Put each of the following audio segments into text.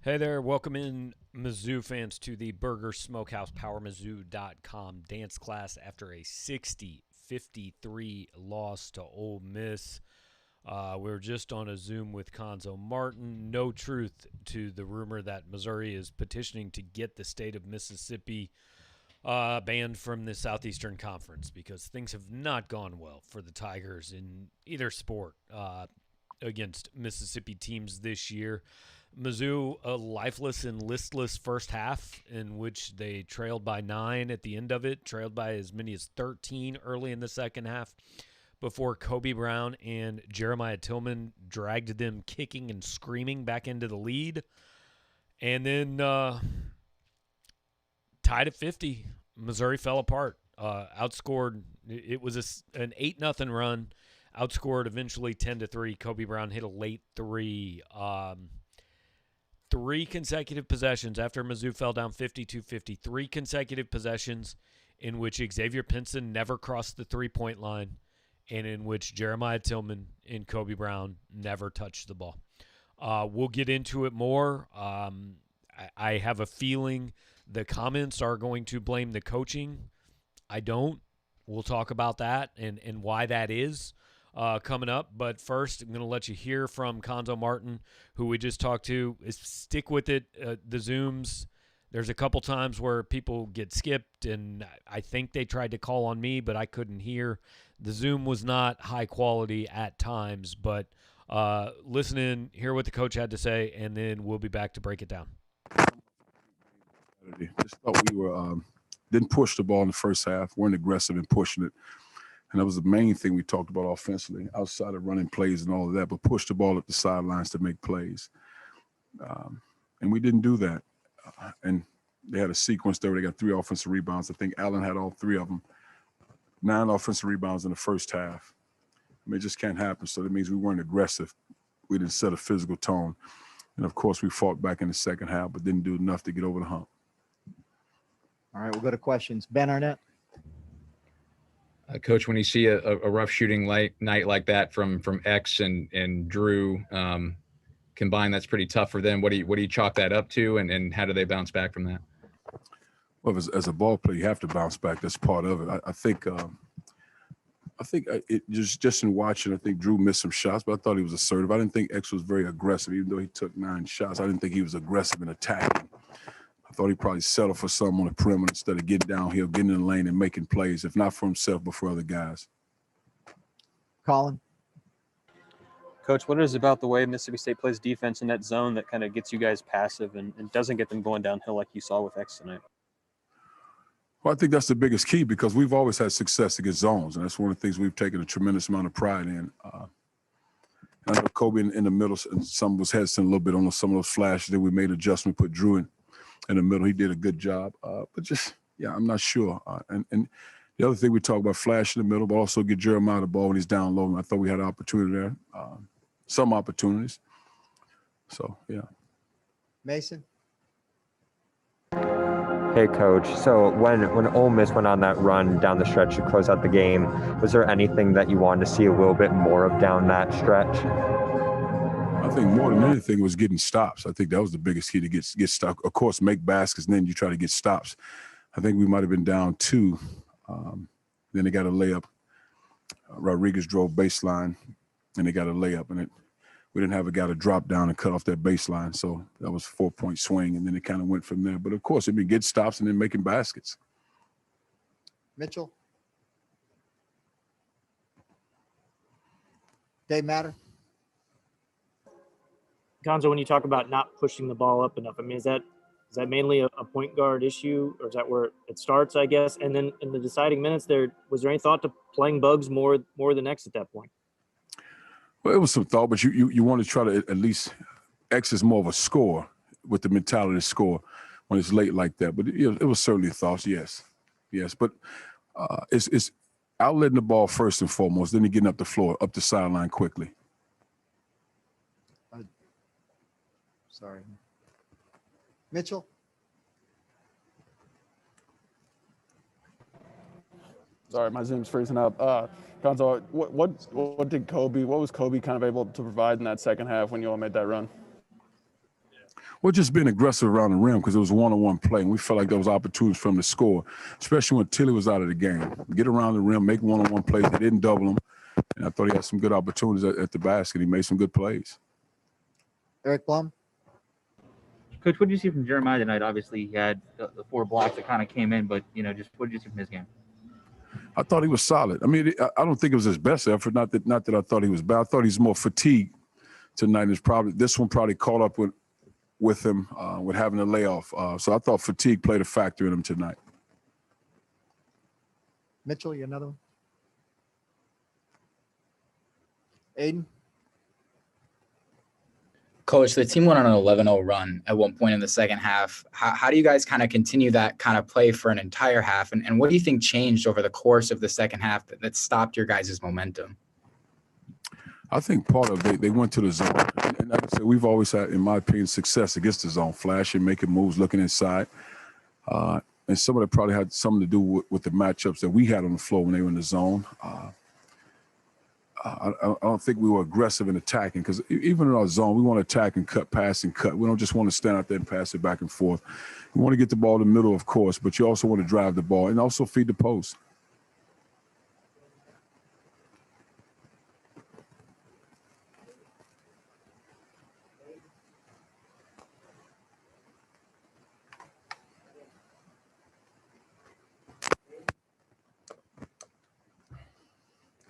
Hey there, welcome in Mizzou fans to the Burger Smokehouse PowerMizzou.com dance class after a 60-53 loss to Ole Miss. We were just on a Zoom with Conzo Martin. No truth to the rumor that Missouri is petitioning to get the state of Mississippi banned from the Southeastern Conference because things have not gone well for the Tigers in either sport against Mississippi teams this year. Mizzou, a lifeless and listless first half in which they trailed by 9 at the end of it, trailed by as many as 13 early in the second half before Kobe Brown and Jeremiah Tillman dragged them kicking and screaming back into the lead. And then tied at 50, Missouri fell apart. Outscored, it was an 8-0 run, outscored eventually 10-3. Kobe Brown hit a late three. Three consecutive possessions after Mizzou fell down 52-50. Three consecutive possessions in which Xavier Pinson never crossed the three-point line and in which Jeremiah Tillman and Kobe Brown never touched the ball. We'll get into it more. I have a feeling the comments are going to blame the coaching. I don't. We'll talk about that and why that is. Coming up. But first, I'm going to let you hear from Conzo Martin, who we just talked to. Stick with it. The Zooms, there's a couple times where people get skipped, and I think they tried to call on me, but I couldn't hear. The Zoom was not high quality at times, but listen in, hear what the coach had to say, and then we'll be back to break it down. Just thought we were didn't push the ball in the first half, weren't aggressive in pushing it. And that was the main thing we talked about offensively, outside of running plays and all of that, but push the ball up the sidelines to make plays. And we didn't do that. And they had a sequence there where they got 3 offensive rebounds. I think Allen had all 3 of them. 9 offensive rebounds in the first half. I mean, it just can't happen. So that means we weren't aggressive. We didn't set a physical tone. And, of course, we fought back in the second half, but didn't do enough to get over the hump. All right, we'll go to questions. Ben Arnett. Coach, when you see a rough shooting night like that from X and Drew combined, that's pretty tough for them. What do you chalk that up to, and how do they bounce back from that? Well, as a ball player, you have to bounce back. That's part of it. I think it just in watching, I think Drew missed some shots, but I thought he was assertive. I didn't think X was very aggressive, even though he took 9 shots. I didn't think he was aggressive in attacking. I thought he'd probably settle for something on the perimeter instead of getting downhill, getting in the lane and making plays, if not for himself, but for other guys. Colin. Coach, what is it about the way Mississippi State plays defense in that zone that kind of gets you guys passive and doesn't get them going downhill like you saw with X tonight? Well, I think that's the biggest key because we've always had success against zones, and that's one of the things we've taken a tremendous amount of pride in. I know Kobe in the middle, and some was hesitant a little bit on some of those flashes that we made adjustment, put Drew in the middle. He did a good job, but just, I'm not sure. And the other thing we talk about, flash in the middle, but also get Jeremiah the ball when he's down low. And I thought we had an opportunity there, some opportunities. So, yeah. Mason. Hey, Coach. So when Ole Miss went on that run down the stretch to close out the game, was there anything that you wanted to see a little bit more of down that stretch? I think more than anything was getting stops. I think that was the biggest key to get stops. Of course, make baskets, and then you try to get stops. I think we might have been down 2. Then they got a layup. Rodriguez drove baseline, and they got a layup. And we didn't have a guy to drop down and cut off that baseline. So that was a 4-point swing, and then it kind of went from there. But, of course, get stops and then making baskets. Mitchell. Dave Matter. Gonzo, when you talk about not pushing the ball up enough, I mean, is that mainly a point guard issue, or is that where it starts, I guess? And then in the deciding minutes was there any thought to playing Bugs more than X at that point? Well, it was some thought, but you want to try to at least X is more of a score with the mentality to score when it's late like that. But it was certainly thoughts, yes. But it's outletting the ball first and foremost, then getting up the floor, up the sideline quickly. Sorry. Mitchell. Sorry, my Zoom's freezing up. Gonzo, what was Kobe kind of able to provide in that second half when you all made that run? Well, just being aggressive around the rim because it was one-on-one play, and we felt like there was opportunities for him to score, especially when Tilly was out of the game. Get around the rim, make one-on-one plays. They didn't double him, and I thought he had some good opportunities at the basket. He made some good plays. Eric Blum. Coach, what did you see from Jeremiah tonight? Obviously, he had the 4 blocks that kind of came in, but just what did you see from his game? I thought he was solid. I mean, I don't think it was his best effort. Not that I thought he was bad. I thought he's more fatigued tonight. This one probably caught up with him with having a layoff. So I thought fatigue played a factor in him tonight. Mitchell, you another one? Aiden? Coach, the team went on an 11-0 run at one point in the second half. How do you guys kind of continue that kind of play for an entire half? And what do you think changed over the course of the second half that stopped your guys' momentum? I think part of they went to the zone. And like I said, we've always had, in my opinion, success against the zone, flashing, making moves, looking inside. And some of that probably had something to do with the matchups that we had on the floor when they were in the zone. I don't think we were aggressive in attacking because even in our zone, we want to attack and cut, pass and cut. We don't just want to stand out there and pass it back and forth. We want to get the ball in the middle, of course, but you also want to drive the ball and also feed the post.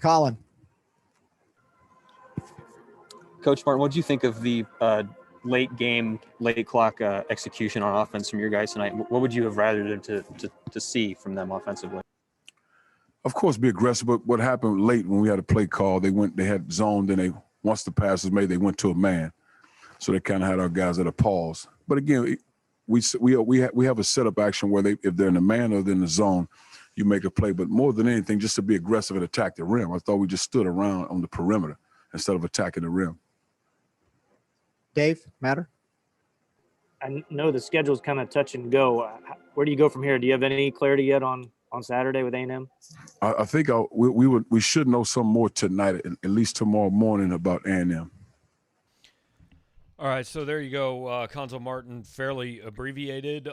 Colin. Coach Martin, what did you think of the late game, late clock execution on offense from your guys tonight? What would you have rather to see from them offensively? Of course, be aggressive, but what happened late when we had a play call, they had zoned, and once the pass was made, they went to a man. So they kind of had our guys at a pause. But again, we have a setup action where if they're in the man or they're in the zone, you make a play. But more than anything, just to be aggressive and attack the rim. I thought we just stood around on the perimeter instead of attacking the rim. Dave, Matter? I know the schedule's kind of touch and go. Where do you go from here? Do you have any clarity yet on Saturday with A&M? I think we should know some more tonight, at least tomorrow morning, about A&M. All right, so there you go. Conzo Martin, fairly abbreviated.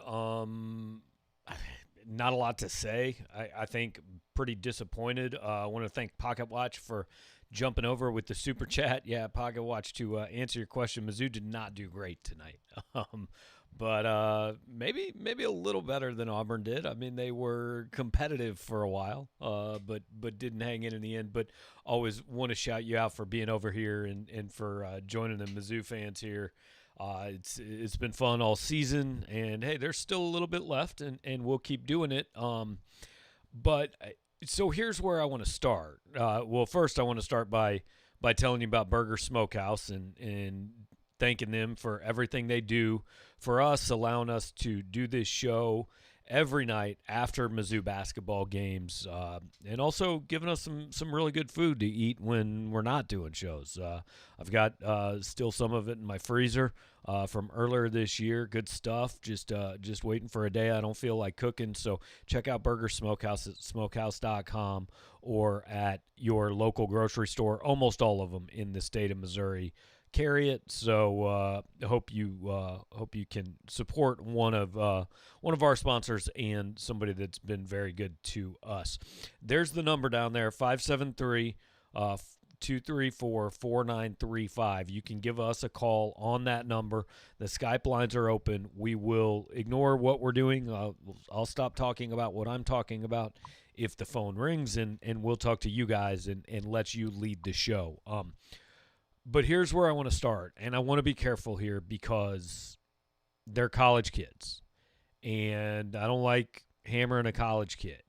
Not a lot to say. I think pretty disappointed. I want to thank Pocket Watch for jumping over with the super chat. Yeah, Pocket Watch, to answer your question, Mizzou did not do great tonight. But maybe a little better than Auburn did. I mean, they were competitive for a while, but didn't hang in the end. But always want to shout you out for being over here and for joining the Mizzou fans here. It's been fun all season, and hey, there's still a little bit left, and we'll keep doing it. So here's where I want to start. Well, first I want to start by telling you about Burger Smokehouse and thanking them for everything they do for us, allowing us to do this show every night after Mizzou basketball games, and also giving us some really good food to eat when we're not doing shows. I've got still some of it in my freezer from earlier this year. Good stuff. Just waiting for a day I don't feel like cooking. So check out Burger Smokehouse at smokehouse.com or at your local grocery store. Almost all of them in the state of Missouri carry it, so hope you can support one of our sponsors and somebody that's been very good to us. There's the number down there, 573-234-4935. You can give us a call on that number. The Skype lines are open. We will ignore what we're doing. I'll stop talking about what I'm talking about if the phone rings, and we'll talk to you guys and let you lead the show. But here's where I want to start, and I want to be careful here because they're college kids, and I don't like hammering a college kid.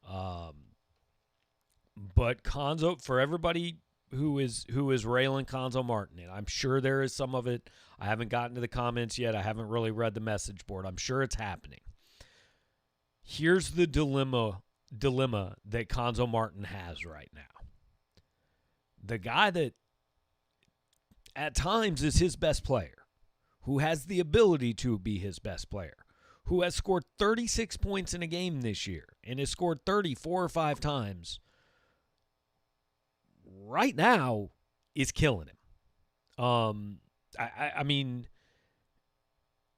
But Conzo, for everybody who is railing Conzo Martin, and I'm sure there is some of it. I haven't gotten to the comments yet. I haven't really read the message board. I'm sure it's happening. Here's the dilemma that Conzo Martin has right now. The guy that at times is his best player, who has the ability to be his best player, who has scored 36 points in a game this year and has scored 30 4 or 5 times, right now is killing him. I mean,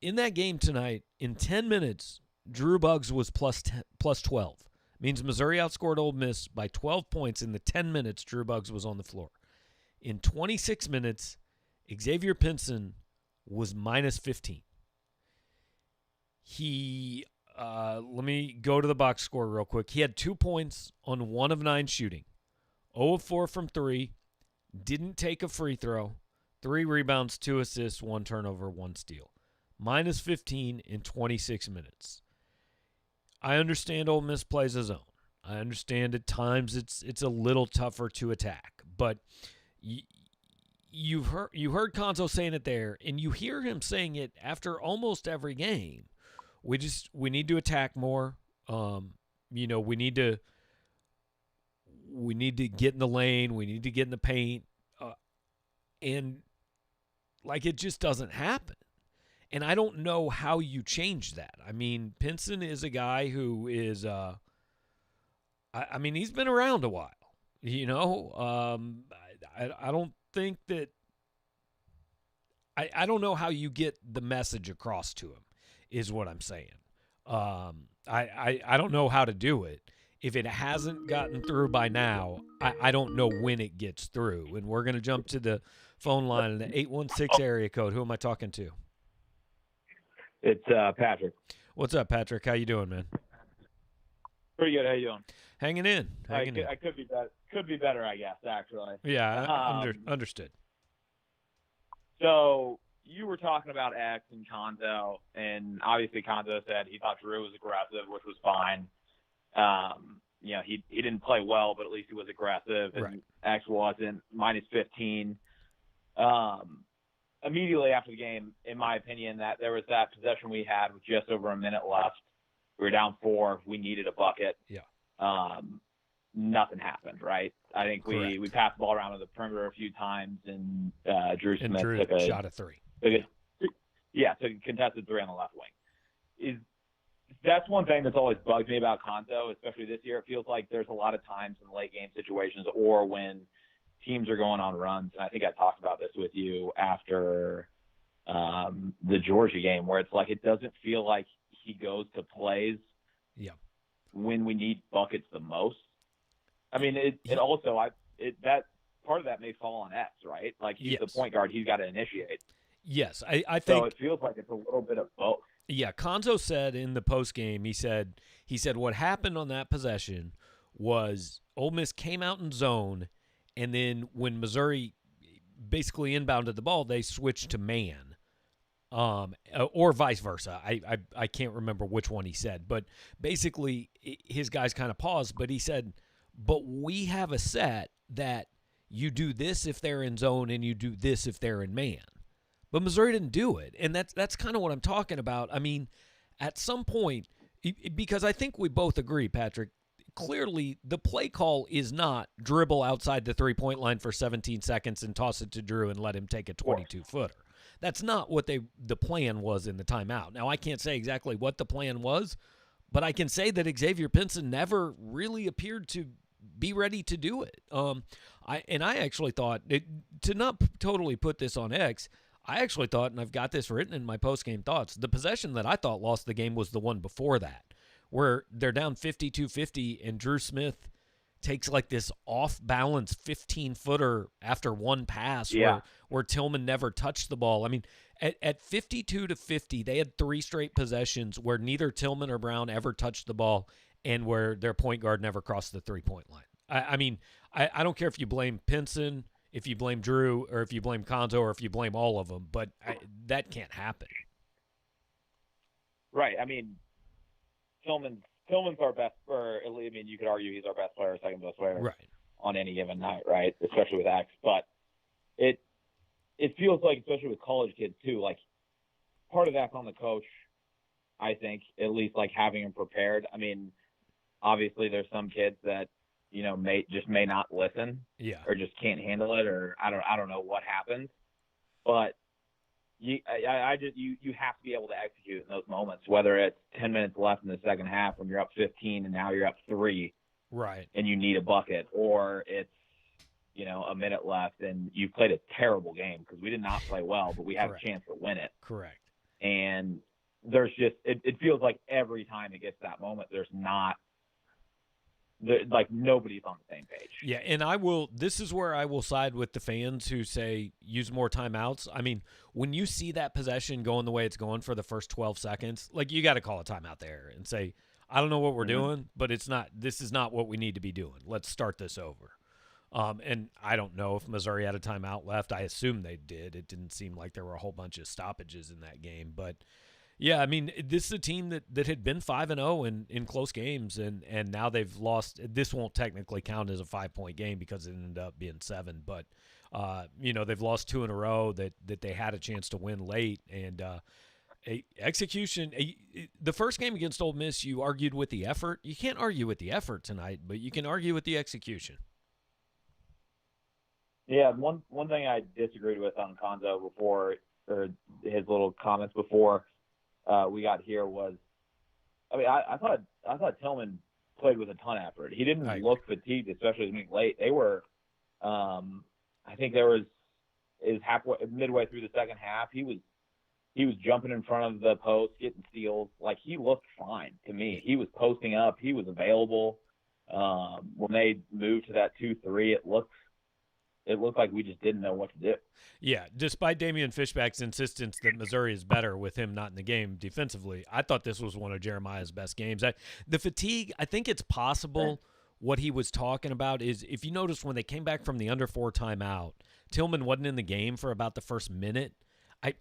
in that game tonight, in 10 minutes, Drew Buggs was plus 12. Means Missouri outscored Ole Miss by 12 points in the 10 minutes Drew Buggs was on the floor. In 26 minutes, Xavier Pinson was minus 15. He, let me go to the box score real quick. He had 2 points on 1 of 9 shooting, 0 of 4 from 3, didn't take a free throw, 3 rebounds, 2 assists, 1 turnover, 1 steal. Minus 15 in 26 minutes. I understand Ole Miss plays a zone. I understand at times it's a little tougher to attack, but you heard Konzo saying it there, and you hear him saying it after almost every game. We need to attack more. We need to get in the lane. We need to get in the paint, and like it just doesn't happen. And I don't know how you change that. I mean, Pinson is a guy who is, he's been around a while. I don't think that I don't know how you get the message across to him, is what I'm saying. I don't know how to do it. If it hasn't gotten through by now, I don't know when it gets through. And we're going to jump to the phone line in the 816 area code. Who am I talking to? It's Patrick. What's up, Patrick? How you doing, man? Pretty good. How you doing? Hanging in. I could be better. Could be better, I guess. Actually. Yeah, understood. So you were talking about X and Konzo, and obviously Konzo said he thought Drew was aggressive, which was fine. He didn't play well, but at least he was aggressive, and right. X wasn't. Minus 15. Immediately after the game, in my opinion, that there was that possession we had with just over a minute left. We were down 4. We needed a bucket. Yeah. Nothing happened, right? I think we passed the ball around to the perimeter a few times, and Drew Smith took a shot at 3. took a contested 3 on the left wing. That's one thing that's always bugged me about Konzo, especially this year. It feels like there's a lot of times in late game situations or when teams are going on runs, and I think I talked about this with you after the Georgia game, where it's like it doesn't feel like he goes to plays when we need buckets the most. I mean, that part of that may fall on X, right? Like he's the point guard, he's got to initiate. Yes, I think so. It feels like it's a little bit of both. Yeah, Konzo said in the post game, he said what happened on that possession was Ole Miss came out in zone. And then when Missouri basically inbounded the ball, they switched to man, or vice versa. I can't remember which one he said. But basically, his guys kind of paused. But he said, but we have a set that you do this if they're in zone and you do this if they're in man. But Missouri didn't do it. And that's kind of what I'm talking about. I mean, at some point, because I think we both agree, Patrick, clearly the play call is not dribble outside the three-point line for 17 seconds and toss it to Drew and let him take a 22-footer. That's not what the plan was in the timeout. Now, I can't say exactly what the plan was, but I can say that Xavier Pinson never really appeared to be ready to do it. I actually thought, to not totally put this on X, I actually thought, and I've got this written in my post-game thoughts, the possession that I thought lost the game was the one before that, where they're down 52-50 and Drew Smith takes like this off-balance 15-footer after one pass where Tillman never touched the ball. I mean, at 52-50, they had 3 straight possessions where neither Tillman or Brown ever touched the ball and where their point guard never crossed the three-point line. I don't care if you blame Pinson, if you blame Drew, or if you blame Konzo, or if you blame all of them, but that can't happen. Right. I mean, Tillman's our best, you could argue he's our best player, second best player on any given night, right? Especially with X. But it feels like, especially with college kids too, like part of that's on the coach, I think, at least like having them prepared. I mean, obviously there's some kids that, may not listen or just can't handle it, or I don't know what happens, but you have to be able to execute in those moments, whether it's 10 minutes left in the second half when you're up 15 and now you're up 3, right? And you need a bucket, or it's a minute left and you played a terrible game because we did not play well, but we have a chance to win it. Correct. And there's just it feels like every time it gets to that moment, like nobody's on the same page. Yeah, and this is where I will side with the fans who say use more timeouts. I mean, when you see that possession going the way it's going for the first 12 seconds, like you got to call a timeout there and say, I don't know what we're doing, but this is not what we need to be doing. Let's start this over. And I don't know if Missouri had a timeout left. I assume they did. It didn't seem like there were a whole bunch of stoppages in that game, but yeah, I mean, this is a team that had been 5-0 in close games, and now they've lost. This won't technically count as a 5-point game because it ended up being 7, but they've lost 2 in a row that they had a chance to win late, and execution. The first game against Ole Miss, you argued with the effort. You can't argue with the effort tonight, but you can argue with the execution. Yeah, one thing I disagreed with on Konzo before, or his little comments before we got here was, I mean, I thought Tillman played with a ton of effort. He didn't look fatigued, especially being late. They were, I think midway through the second half, he was jumping in front of the post, getting steals. Like, he looked fine to me. He was posting up. He was available. When they moved to that 2-3, it looked like we just didn't know what to do. Yeah, despite Damian Fishback's insistence that Missouri is better with him not in the game defensively, I thought this was one of Jeremiah's best games. The fatigue, I think it's possible what he was talking about is, if you notice when they came back from the under 4 timeout, Tillman wasn't in the game for about the first minute.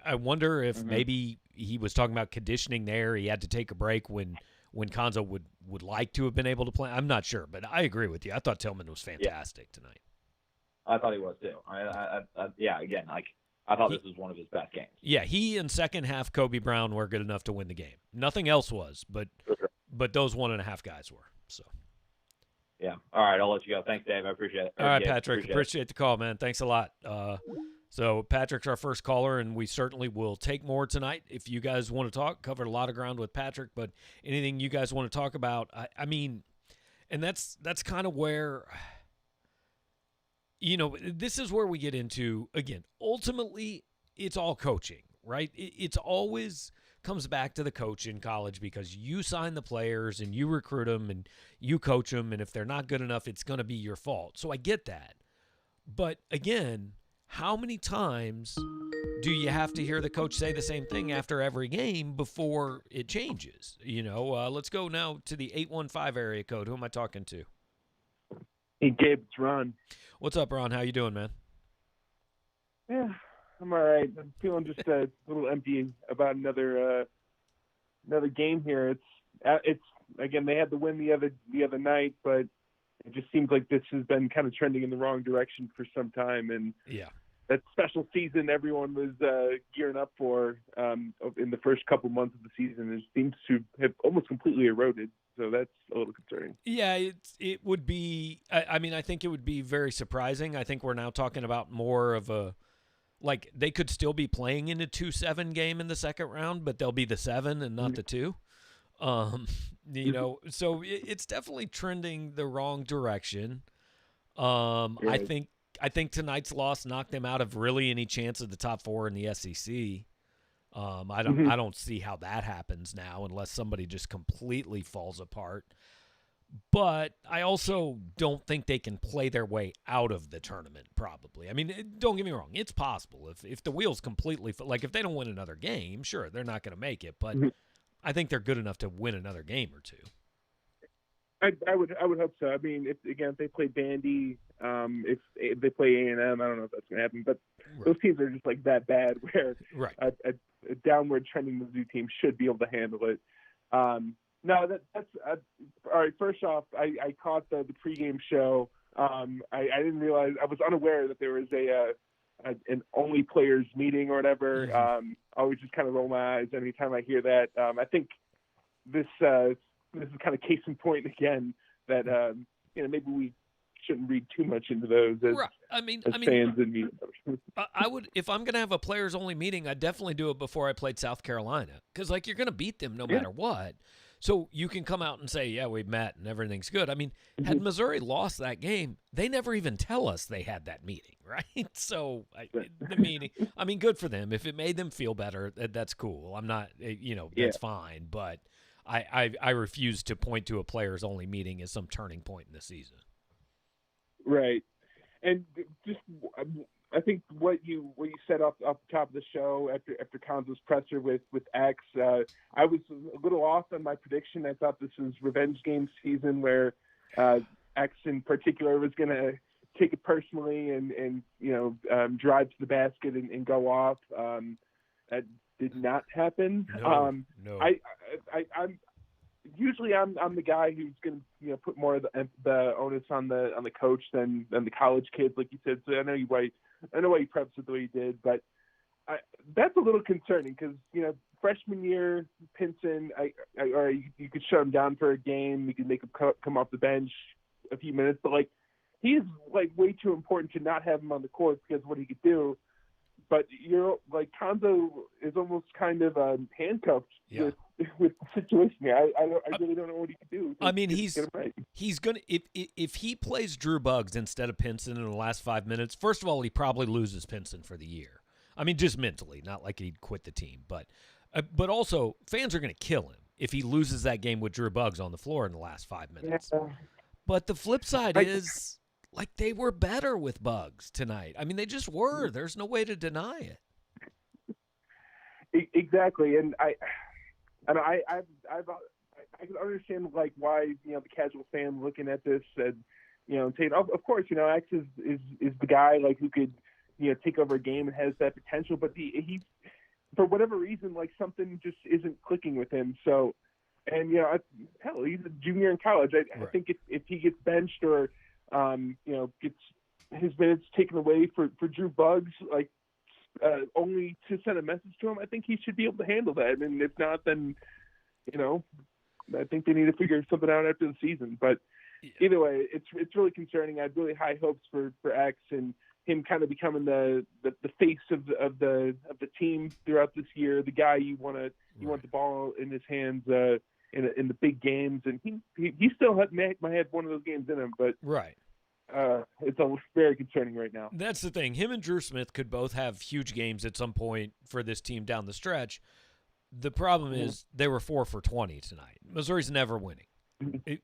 I wonder if maybe he was talking about conditioning there. He had to take a break when Konzo would like to have been able to play. I'm not sure, but I agree with you. I thought Tillman was fantastic tonight. I thought he was too. Again, I thought this was one of his best games. Yeah, he and second half Kobe Brown were good enough to win the game. Nothing else was, but those 1.5 guys were. So. Yeah. All right, I'll let you go. Thanks, Dave. I appreciate it. All right, Patrick. Appreciate the call, man. Thanks a lot. So Patrick's our first caller, and we certainly will take more tonight. If you guys want to talk, covered a lot of ground with Patrick, but anything you guys want to talk about, I mean, and that's kind of where. This is where we get into, again, ultimately, it's all coaching, right? It's always comes back to the coach in college because you sign the players and you recruit them and you coach them, and if they're not good enough, it's going to be your fault. So I get that. But, again, how many times do you have to hear the coach say the same thing after every game before it changes? Let's go now to the 815 area code. Who am I talking to? Hey, Gabe, it's Ron. What's up, Ron? How you doing, man? Yeah, I'm all right. I'm feeling just a little empty about another game here. It's again, they had the win the other night, but it just seems like this has been kind of trending in the wrong direction for some time. And yeah, that special season everyone was gearing up for in the first couple months of the season, it seems to have almost completely eroded. So that's a little concerning. Yeah, it would be. I mean, I think it would be very surprising. I think we're now talking about more of a, like, they could still be playing in a 2-7 game in the second round, but they'll be the 7 and not the 2. So it's definitely trending the wrong direction. I think tonight's loss knocked them out of really any chance of the top 4 in the SEC. I don't see how that happens now unless somebody just completely falls apart. But I also don't think they can play their way out of the tournament, probably. I mean, don't get me wrong. It's possible. If the wheels completely – like, if they don't win another game, sure, they're not going to make it. But I think they're good enough to win another game or two. I would hope so. I mean, if they play Vandy, if they play A&M, I don't know if that's going to happen. But those teams are just, like, that bad where a downward trending Mizzou team should be able to handle it. No, that's all right. First off, I caught the pregame show. I didn't realize, I was unaware that there was an only players meeting or whatever. I always just kind of roll my eyes anytime I hear that. I think this is kind of case in point again that maybe we shouldn't read too much into those as fans and media. I would, if I'm going to have a players only meeting, I'd definitely do it before I played South Carolina because, like, you're going to beat them no matter what. So you can come out and say, yeah, we met and everything's good. I mean, had Missouri lost that game, they never even tell us they had that meeting, right? So the meeting, I mean, good for them. If it made them feel better, that's cool. I'm not, that's fine. But I refuse to point to a players only meeting as some turning point in the season. Right. And just, I think what you said off the top of the show after Conzo's presser with X, I was a little off on my prediction. I thought this was revenge game season where X in particular was going to take it personally and drive to the basket and go off. That did not happen. No. I'm usually I'm the guy who's going to put more of the onus on the coach than the college kids, like you said. So I know why you prefaced it the way you did, but that's a little concerning because freshman year Pinson, or you could shut him down for a game, you could make him come off the bench a few minutes, but like he is like way too important to not have him on the court because of what he could do. But like Conzo is almost kind of handcuffed with the situation here. I really don't know what he can do. I mean, he's gonna if he plays Drew Buggs instead of Pinson in the last 5 minutes. First of all, he probably loses Pinson for the year. I mean, just mentally, not like he'd quit the team, but also fans are gonna kill him if he loses that game with Drew Buggs on the floor in the last 5 minutes. Yeah. But the flip side is, like, they were better with Buggs tonight. I mean, they just were. There's no way to deny it. Exactly, and I can understand like why the casual fan looking at this and saying, of course, X is the guy like who could take over a game and has that potential, but he for whatever reason like something just isn't clicking with him. So, and hell, he's a junior in college. I think if he gets benched or gets his minutes taken away for Drew Buggs, like only to send a message to him, I think he should be able to handle that. And if not, then I think they need to figure something out after the season. But either way, it's really concerning. I had really high hopes for X and him kind of becoming the face of the team throughout this year, the guy you want the ball in his hands in the big games, and he still might have one of those games in him, but it's very concerning right now. That's the thing. Him and Drew Smith could both have huge games at some point for this team down the stretch. The problem is they were 4 for 20 tonight. Missouri's never winning.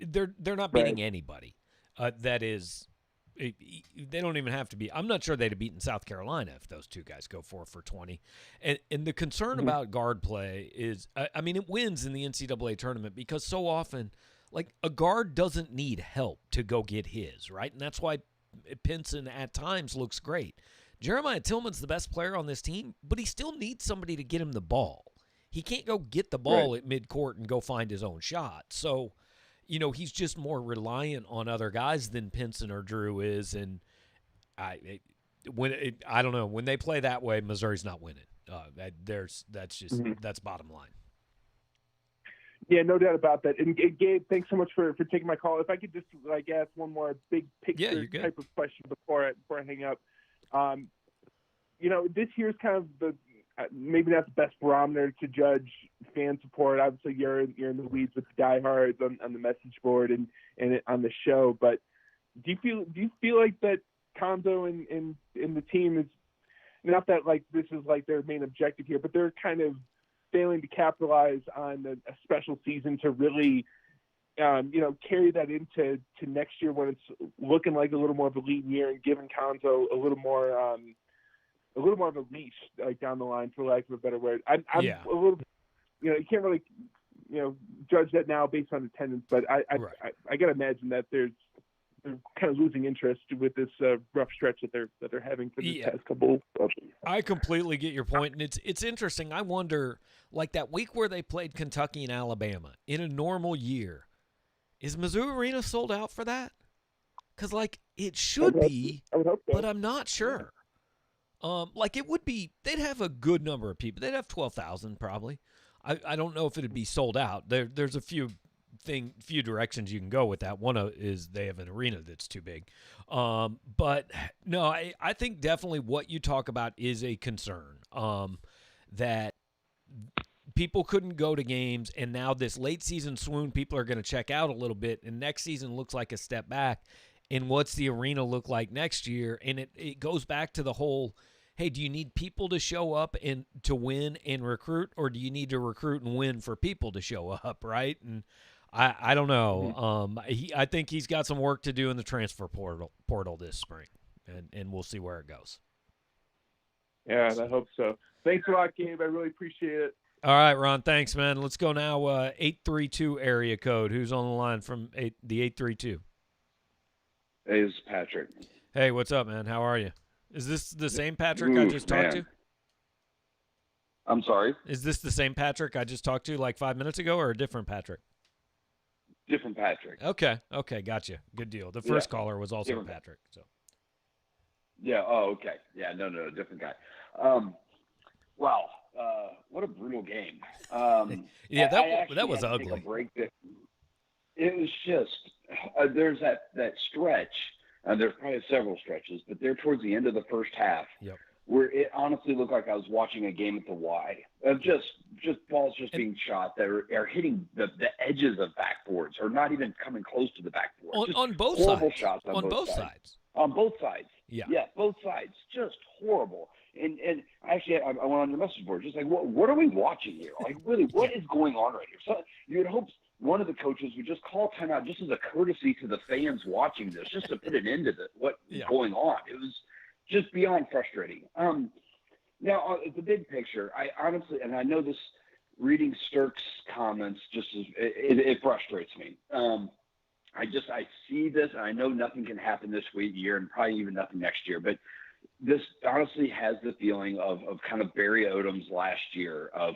They're not beating anybody. That is, they don't even have to be. I'm not sure they'd have beaten South Carolina if those two guys go 4 for 20. And the concern about guard play is, I mean, it wins in the NCAA tournament because so often, like, a guard doesn't need help to go get his, right? And that's why Pinson at times looks great. Jeremiah Tillman's the best player on this team, but he still needs somebody to get him the ball. He can't go get the ball at midcourt and go find his own shot. So, he's just more reliant on other guys than Pinson or Drew is. And I don't know. When they play that way, Missouri's not winning. That's bottom line. Yeah, no doubt about that. And Gabe, thanks so much for taking my call. If I could just ask one more big picture type of question before I hang up. This year's kind of maybe not the best barometer to judge fan support. Obviously, you're in the weeds with the diehards on the message board and on the show. But do you feel like that Conzo and the team is not that like this is like their main objective here, but they're kind of failing to capitalize on a special season to really carry that into next year when it's looking like a little more of a lean year and giving Conzo a little more of a leash like down the line, for lack of a better word. I'm a little, you can't really, judge that now based on attendance, but I gotta imagine that they're kind of losing interest with this rough stretch that they're having for this past couple of years. I completely get your point, and it's interesting. I wonder, like that week where they played Kentucky and Alabama in a normal year, is Mizzou Arena sold out for that? Because like it should be, I would hope so. But I'm not sure. Like it would be, they'd have a good number of people. They'd have 12,000 probably. I don't know if it'd be sold out. There's a few directions you can go with that. One is they have an arena that's too big. But no, I think definitely what you talk about is a concern. That people couldn't go to games, and now this late season swoon, people are going to check out a little bit, and next season looks like a step back. And what's the arena look like next year? And it goes back to the whole, hey, do you need people to show up and to win and recruit, or do you need to recruit and win for people to show up, right? And I don't know. I think he's got some work to do in the transfer portal this spring, and we'll see where it goes. Yeah, I hope so. Thanks a lot, Gabe. I really appreciate it. All right, Ron, thanks, man. Let's go now. 832 area code. Who's on the line from the 832? Hey, this is Patrick. Hey, what's up, man? How are you? Is this the same Patrick I just talked to? I'm sorry? Is this the same Patrick I just talked to like 5 minutes ago, or a different Patrick? Different Patrick. Okay, gotcha. Good deal. The first caller was also different Patrick. So. Yeah, okay. Yeah, no, different guy. Wow, what a brutal game. Yeah, that was ugly. It was just, there's that stretch, and there's probably several stretches, but they're towards the end of the first half, where it honestly looked like I was watching a game at the Y. Just balls being shot that are hitting the edges of backboards, or not even coming close to the backboard. On both horrible sides. Shots on both sides. On both sides. Yeah, both sides. Just horrible. And actually, I went on your message board, just like, what are we watching here? Like, really, what is going on right here? So you would hope one of the coaches would just call timeout just as a courtesy to the fans watching this, just to put an end to what's going on. It was just beyond frustrating. Now, the big picture, I honestly, and I know this, reading Sturck's comments it frustrates me. I see this, and I know nothing can happen this year, and probably even nothing next year, but this honestly has the feeling of kind of Barry Odom's last year, of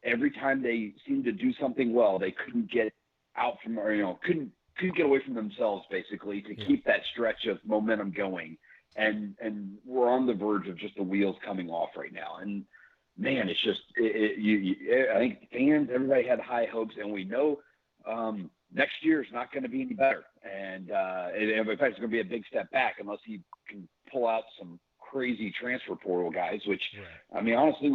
every time they seemed to do something well, they couldn't get out from, or couldn't get away from themselves, basically, to keep that stretch of momentum going. And we're on the verge of just the wheels coming off right now. And man, it's just I think fans, everybody had high hopes, and we know next year is not going to be any better. And in fact, it's going to be a big step back unless he can pull out some crazy transfer portal guys, which, I mean, honestly,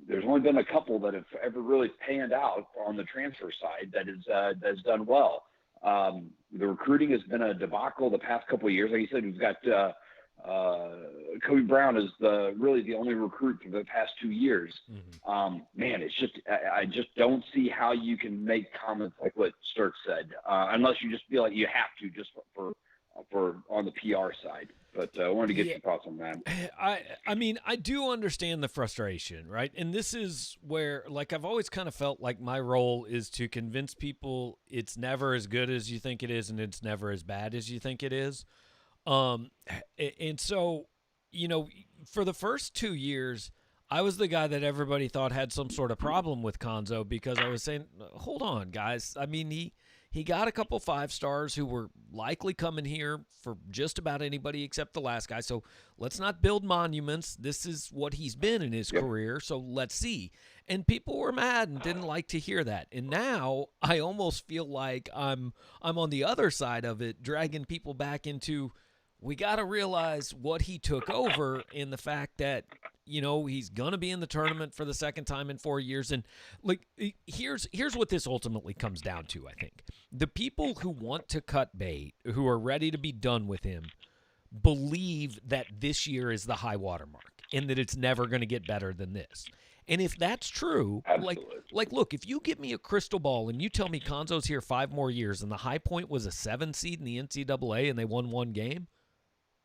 there's only been a couple that have ever really panned out on the transfer side that has done well. The recruiting has been a debacle the past couple of years. Like you said, we've got Kobe Brown is really the only recruit for the past 2 years. Man, it's just, I just don't see how you can make comments like what Sturck said, unless you just feel like you have to, just for on the PR side. But I wanted to get your thoughts on that. I mean, I do understand the frustration, right? And this is where, like, I've always kind of felt like my role is to convince people it's never as good as you think it is, and it's never as bad as you think it is. And so, for the first 2 years, I was the guy that everybody thought had some sort of problem with Konzo, because I was saying, hold on, guys. I mean, he got a couple 5-stars who were likely coming here for just about anybody except the last guy. So let's not build monuments. This is what he's been in his career, so let's see. And people were mad and didn't like to hear that. And now I almost feel like I'm on the other side of it, dragging people back into, we got to realize what he took over, in the fact that, he's going to be in the tournament for the second time in 4 years. And like, here's what this ultimately comes down to, I think. The people who want to cut bait, who are ready to be done with him, believe that this year is the high water mark and that it's never going to get better than this. And if that's true, like, look, if you give me a crystal ball and you tell me Konzo's here 5 more years and the high point was a 7 seed in the NCAA and they won 1 game,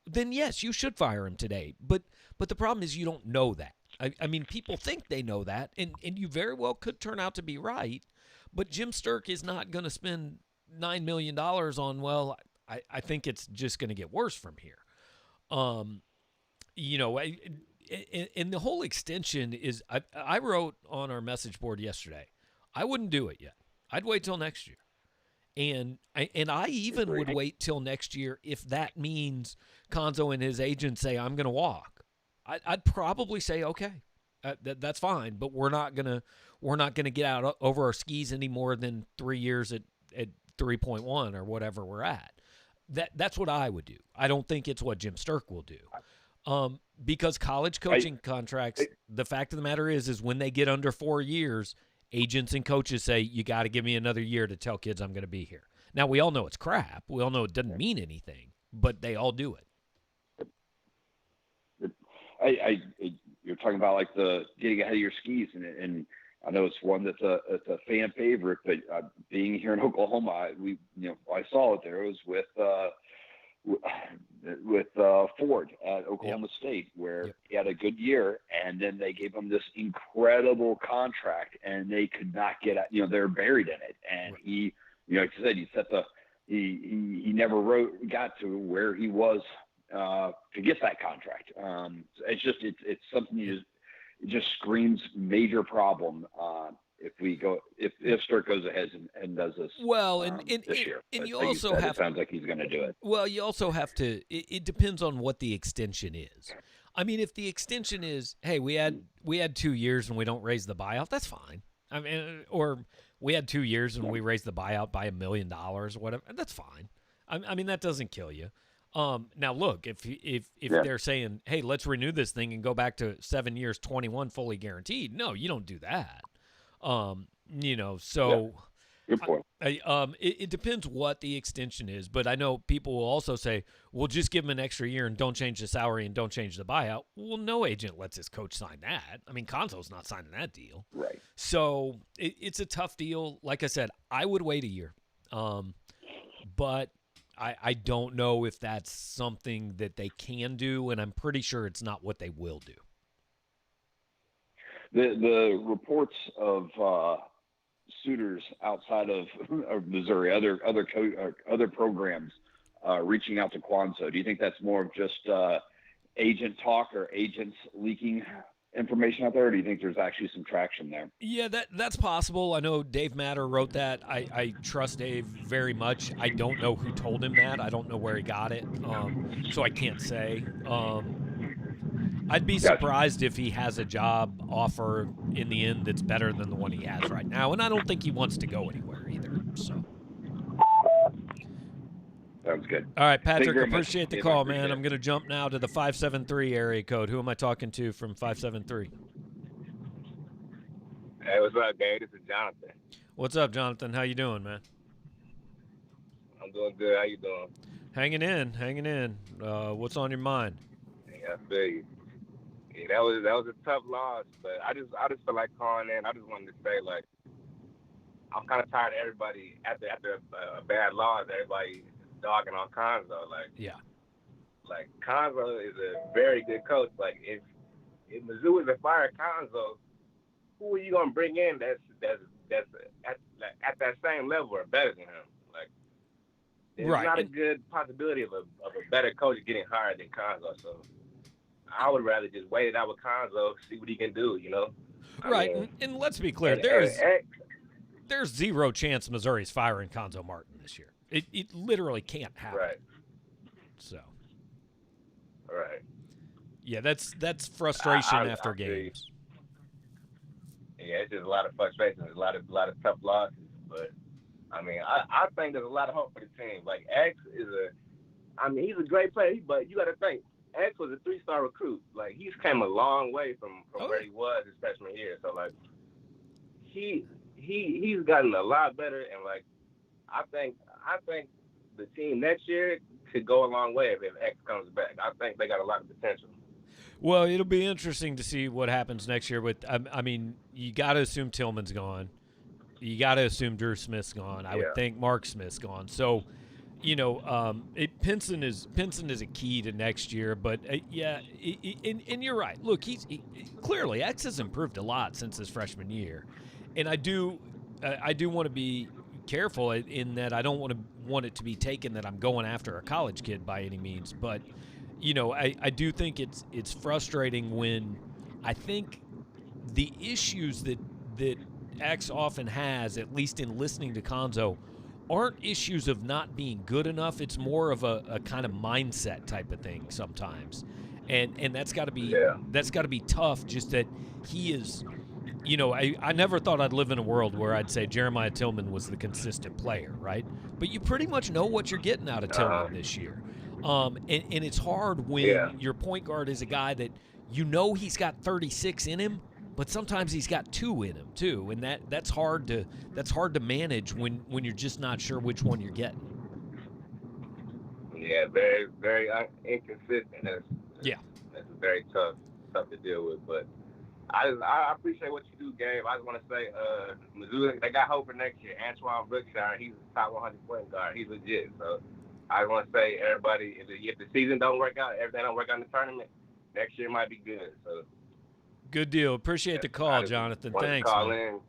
then yes, you should fire him today. But the problem is you don't know that. I mean, people think they know that, and you very well could turn out to be right, but Jim Sturck is not going to spend $9 million on, well, I think it's just going to get worse from here. And the whole extension is, I wrote on our message board yesterday, I wouldn't do it yet. I'd wait till next year. And I even would wait till next year if that means Konzo and his agent say, I'm going to walk. I'd probably say, okay, that's fine, but we're not gonna get out over our skis any more than 3 years at 3.1 or whatever we're at. That's what I would do. I don't think it's what Jim Sturck will do. Because college coaching contracts, the fact of the matter is when they get under 4 years, agents and coaches say, you got to give me another year to tell kids I'm going to be here. Now, we all know it's crap. We all know it doesn't mean anything, but they all do it. You're talking about like the getting ahead of your skis, and I know it's one that's a fan favorite, but being here in Oklahoma, I saw it there. It was with Ford at Oklahoma State, where he had a good year, and then they gave him this incredible contract, and they could not get out. They're buried in it, and he, like I said, he never got to where he was to get that contract. It's something it just screams major problem if Sturt goes ahead and does this. Well, this year. And you like also you said, have. It sounds like he's going to do it. Well, you also have to. It depends on what the extension is. I mean, if the extension is, hey, we had 2 years and we don't raise the buyout, that's fine. I mean, or we had 2 years and we raised the buyout by $1 million or whatever, that's fine. I mean, that doesn't kill you. Now look, if they're saying, hey, let's renew this thing and go back to 7 years, 21 fully guaranteed. No, you don't do that. So good point. It depends what the extension is, but I know people will also say, well, just give him an extra year and don't change the salary and don't change the buyout. Well, no agent lets his coach sign that. I mean, Konzo's not signing that deal. Right. So it's a tough deal. Like I said, I would wait a year. But I don't know if that's something that they can do, and I'm pretty sure it's not what they will do. The reports of suitors outside of Missouri, other programs reaching out to Kwanzaa, do you think that's more of just agent talk or agents leaking information out there, or do you think there's actually some traction there? Yeah, that's possible. I know Dave Matter wrote that. I trust Dave very much. I don't know who told him that. I don't know where he got it, so I can't say. I'd be surprised if he has a job offer in the end that's better than the one he has right now, and I don't think he wants to go anywhere either. So. Sounds good. All right, Patrick, appreciate the call, man. I'm going to jump now to the 573 area code. Who am I talking to from 573? Hey, what's up, Dave? This is Jonathan. What's up, Jonathan? How you doing, man? I'm doing good. How you doing? Hanging in. What's on your mind? Yeah, I feel you. Yeah, that was a tough loss, but I just feel like calling in. I just wanted to say, like, I'm kind of tired of everybody after a bad loss. Everybody dogging on Konzo, like Konzo is a very good coach. Like if Mizzou is to fire Konzo, who are you gonna bring in that's at that same level or better than him? Like there's not a good possibility of a better coach getting hired than Konzo. So I would rather just wait it out with Konzo, see what he can do. I mean, and let's be clear, there's zero chance Missouri's firing Konzo Martin this year. It literally can't happen. Right. So. Right. Yeah, that's frustration after games. Yeah, it's just a lot of frustration, a lot of tough losses. But I mean, I think there's a lot of hope for the team. Like X he's a great player, but you got to think X was a 3-star recruit. Like he's came a long way from where he was his freshman year. So like he's gotten a lot better, and like I think the team next year could go a long way if X comes back. I think they got a lot of potential. Well, it'll be interesting to see what happens next year. With I mean, you got to assume Tillman's gone. You got to assume Drew Smith's gone. I would think Mark Smith's gone. So, Pinson is a key to next year. But and you're right. Look, he clearly X has improved a lot since his freshman year, and I do want to be careful in that I don't want it to be taken that I'm going after a college kid by any means, but I do think it's frustrating when I think the issues that X often has, at least in listening to Konzo, aren't issues of not being good enough. It's more of a kind of mindset type of thing sometimes, and that's got to be tough. Just that he is. I never thought I'd live in a world where I'd say Jeremiah Tillman was the consistent player, right? But you pretty much know what you're getting out of Tillman this year. And it's hard when your point guard is a guy that he's got 36 in him, but sometimes he's got 2 in him too, and that's hard to manage when you're just not sure which one you're getting. Yeah, very, very inconsistent. That's very tough to deal with. But I appreciate what you do, Gabe. I just want to say, Mizzou, they got hope for next year. Antoine Brookshire, he's a top 100 point guard. He's legit. So I want to say, everybody, if the season don't work out, everything don't work out in the tournament, next year might be good. So good deal. Appreciate the call, Jonathan. Thanks. Call in.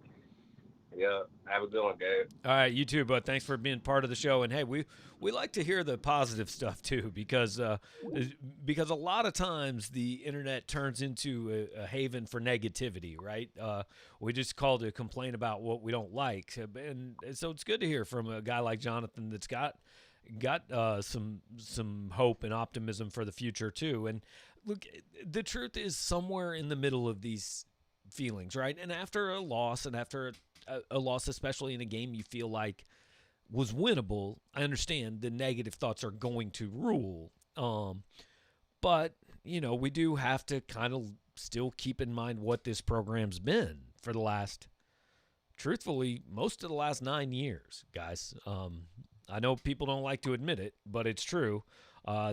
Yeah, have a good one, Gabe. All right, you too, bud. Thanks for being part of the show. And hey, we like to hear the positive stuff too, because a lot of times the internet turns into a haven for negativity, right? We just call to complain about what we don't like, and so it's good to hear from a guy like Jonathan that's got some hope and optimism for the future too. And look, the truth is somewhere in the middle of these feelings, right? And after a loss, and after a loss, especially in a game you feel like was winnable, I understand the negative thoughts are going to rule. But, we do have to kind of still keep in mind what this program's been for the last, truthfully, most of the last 9 years, guys. I know people don't like to admit it, but it's true.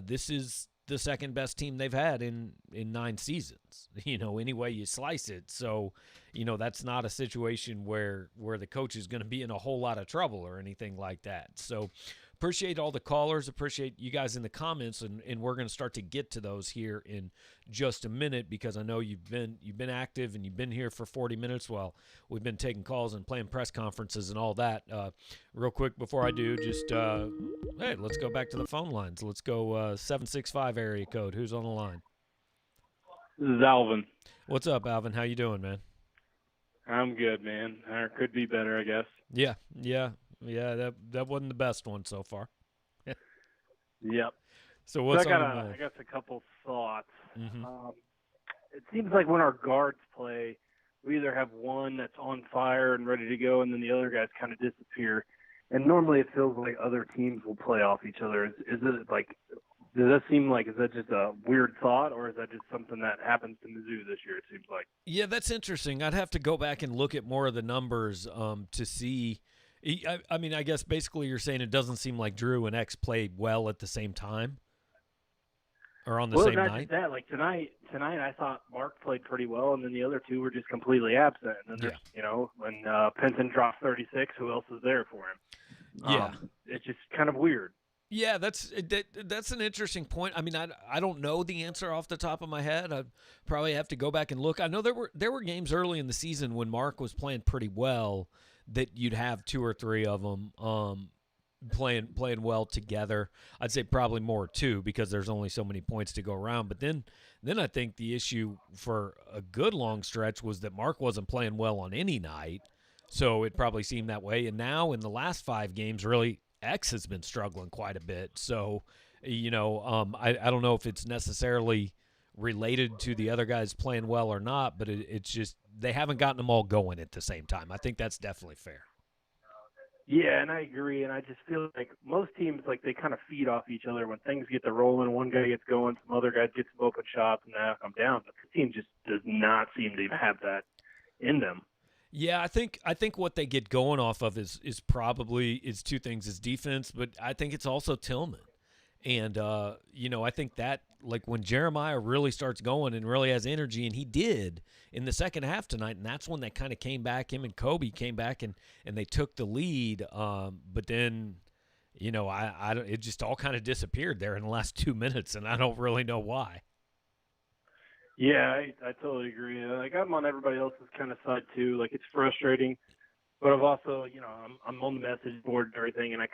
This is the second best team they've had in 9 seasons, any way you slice it. So, that's not a situation where the coach is going to be in a whole lot of trouble or anything like that. So appreciate all the callers, appreciate you guys in the comments, and we're going to start to get to those here in just a minute, because I know you've been active and you've been here for 40 minutes while we've been taking calls and playing press conferences and all that. Real quick before I do, just hey, let's go back to the phone lines. Let's go 765 area code. Who's on the line? This is Alvin. What's up, Alvin? How you doing, man? I'm good, man. Or could be better, I guess. Yeah. That wasn't the best one so far. Yep. So what's I got on I guess a couple thoughts. Mm-hmm. It seems like when our guards play, we either have one that's on fire and ready to go, and then the other guys kind of disappear. And normally it feels like other teams will play off each other. Is it like? Does that seem like, is that just a weird thought, or is that just something that happens to Mizzou this year, it seems like? Yeah, that's interesting. I'd have to go back and look at more of the numbers to see. I mean, I guess basically you're saying it doesn't seem like Drew and X played well at the same time or on the same not night? Just that. Like tonight I thought Mark played pretty well, and then the other two were just completely absent. And then there's, when Penton dropped 36, who else is there for him? Yeah. It's just kind of weird. Yeah, that's an interesting point. I mean, I don't know the answer off the top of my head. I'd probably have to go back and look. I know there were games early in the season when Mark was playing pretty well that you'd have 2 or 3 of them playing well together. I'd say probably more 2 because there's only so many points to go around. But then I think the issue for a good long stretch was that Mark wasn't playing well on any night, so it probably seemed that way. And now in the last 5 games, really, X has been struggling quite a bit. So, I don't know if it's necessarily related to the other guys playing well or not, but it's just they haven't gotten them all going at the same time. I think that's definitely fair. Yeah, and I agree. And I just feel like most teams, like, they kind of feed off each other. When things get to rolling, one guy gets going, some other guys get some open shots, and now come down. But the team just does not seem to have that in them. Yeah, I think what they get going off of is probably 2 things: is defense, but I think it's also Tillman. And I think that, like, when Jeremiah really starts going and really has energy, and he did in the second half tonight, and that's when they kind of came back. Him and Kobe came back and they took the lead. But then, it just all kind of disappeared there in the last 2 minutes, and I don't really know why. Yeah, I totally agree. Like, I'm on everybody else's kind of side too. Like, it's frustrating, but I've also, I'm on the message board and everything, and at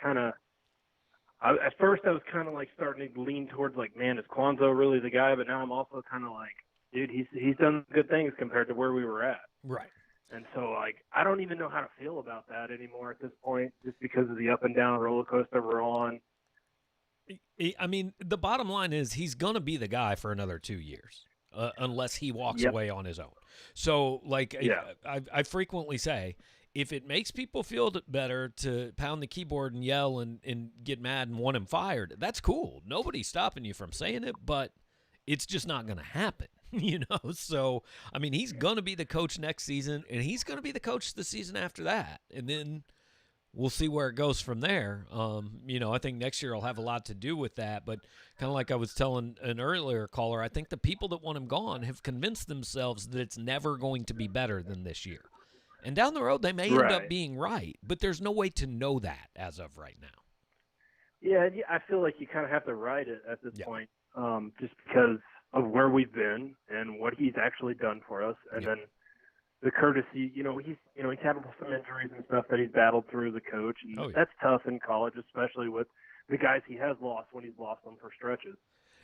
first I was kind of like starting to lean towards, like, man, is Kwanzaa really the guy? But now I'm also kind of like, dude, he's done good things compared to where we were at. Right. And so, like, I don't even know how to feel about that anymore at this point, just because of the up and down roller coaster we're on. I mean, the bottom line is he's going to be the guy for another 2 years. Unless he walks away on his own. So, like, I frequently say, if it makes people feel better to pound the keyboard and yell and get mad and want him fired, that's cool. Nobody's stopping you from saying it, but it's just not going to happen, So, I mean, he's going to be the coach next season, and he's going to be the coach the season after that. And then we'll see where it goes from there. I think next year will have a lot to do with that. But kind of like I was telling an earlier caller, I think the people that want him gone have convinced themselves that it's never going to be better than this year. And down the road, they may end up being right, but there's no way to know that as of right now. Yeah, I feel like you kind of have to ride it at this point, just because of where we've been and what he's actually done for us, and then the courtesy. He's had some injuries and stuff that he's battled through, the coach, and that's tough in college, especially with the guys he has lost when he's lost them for stretches.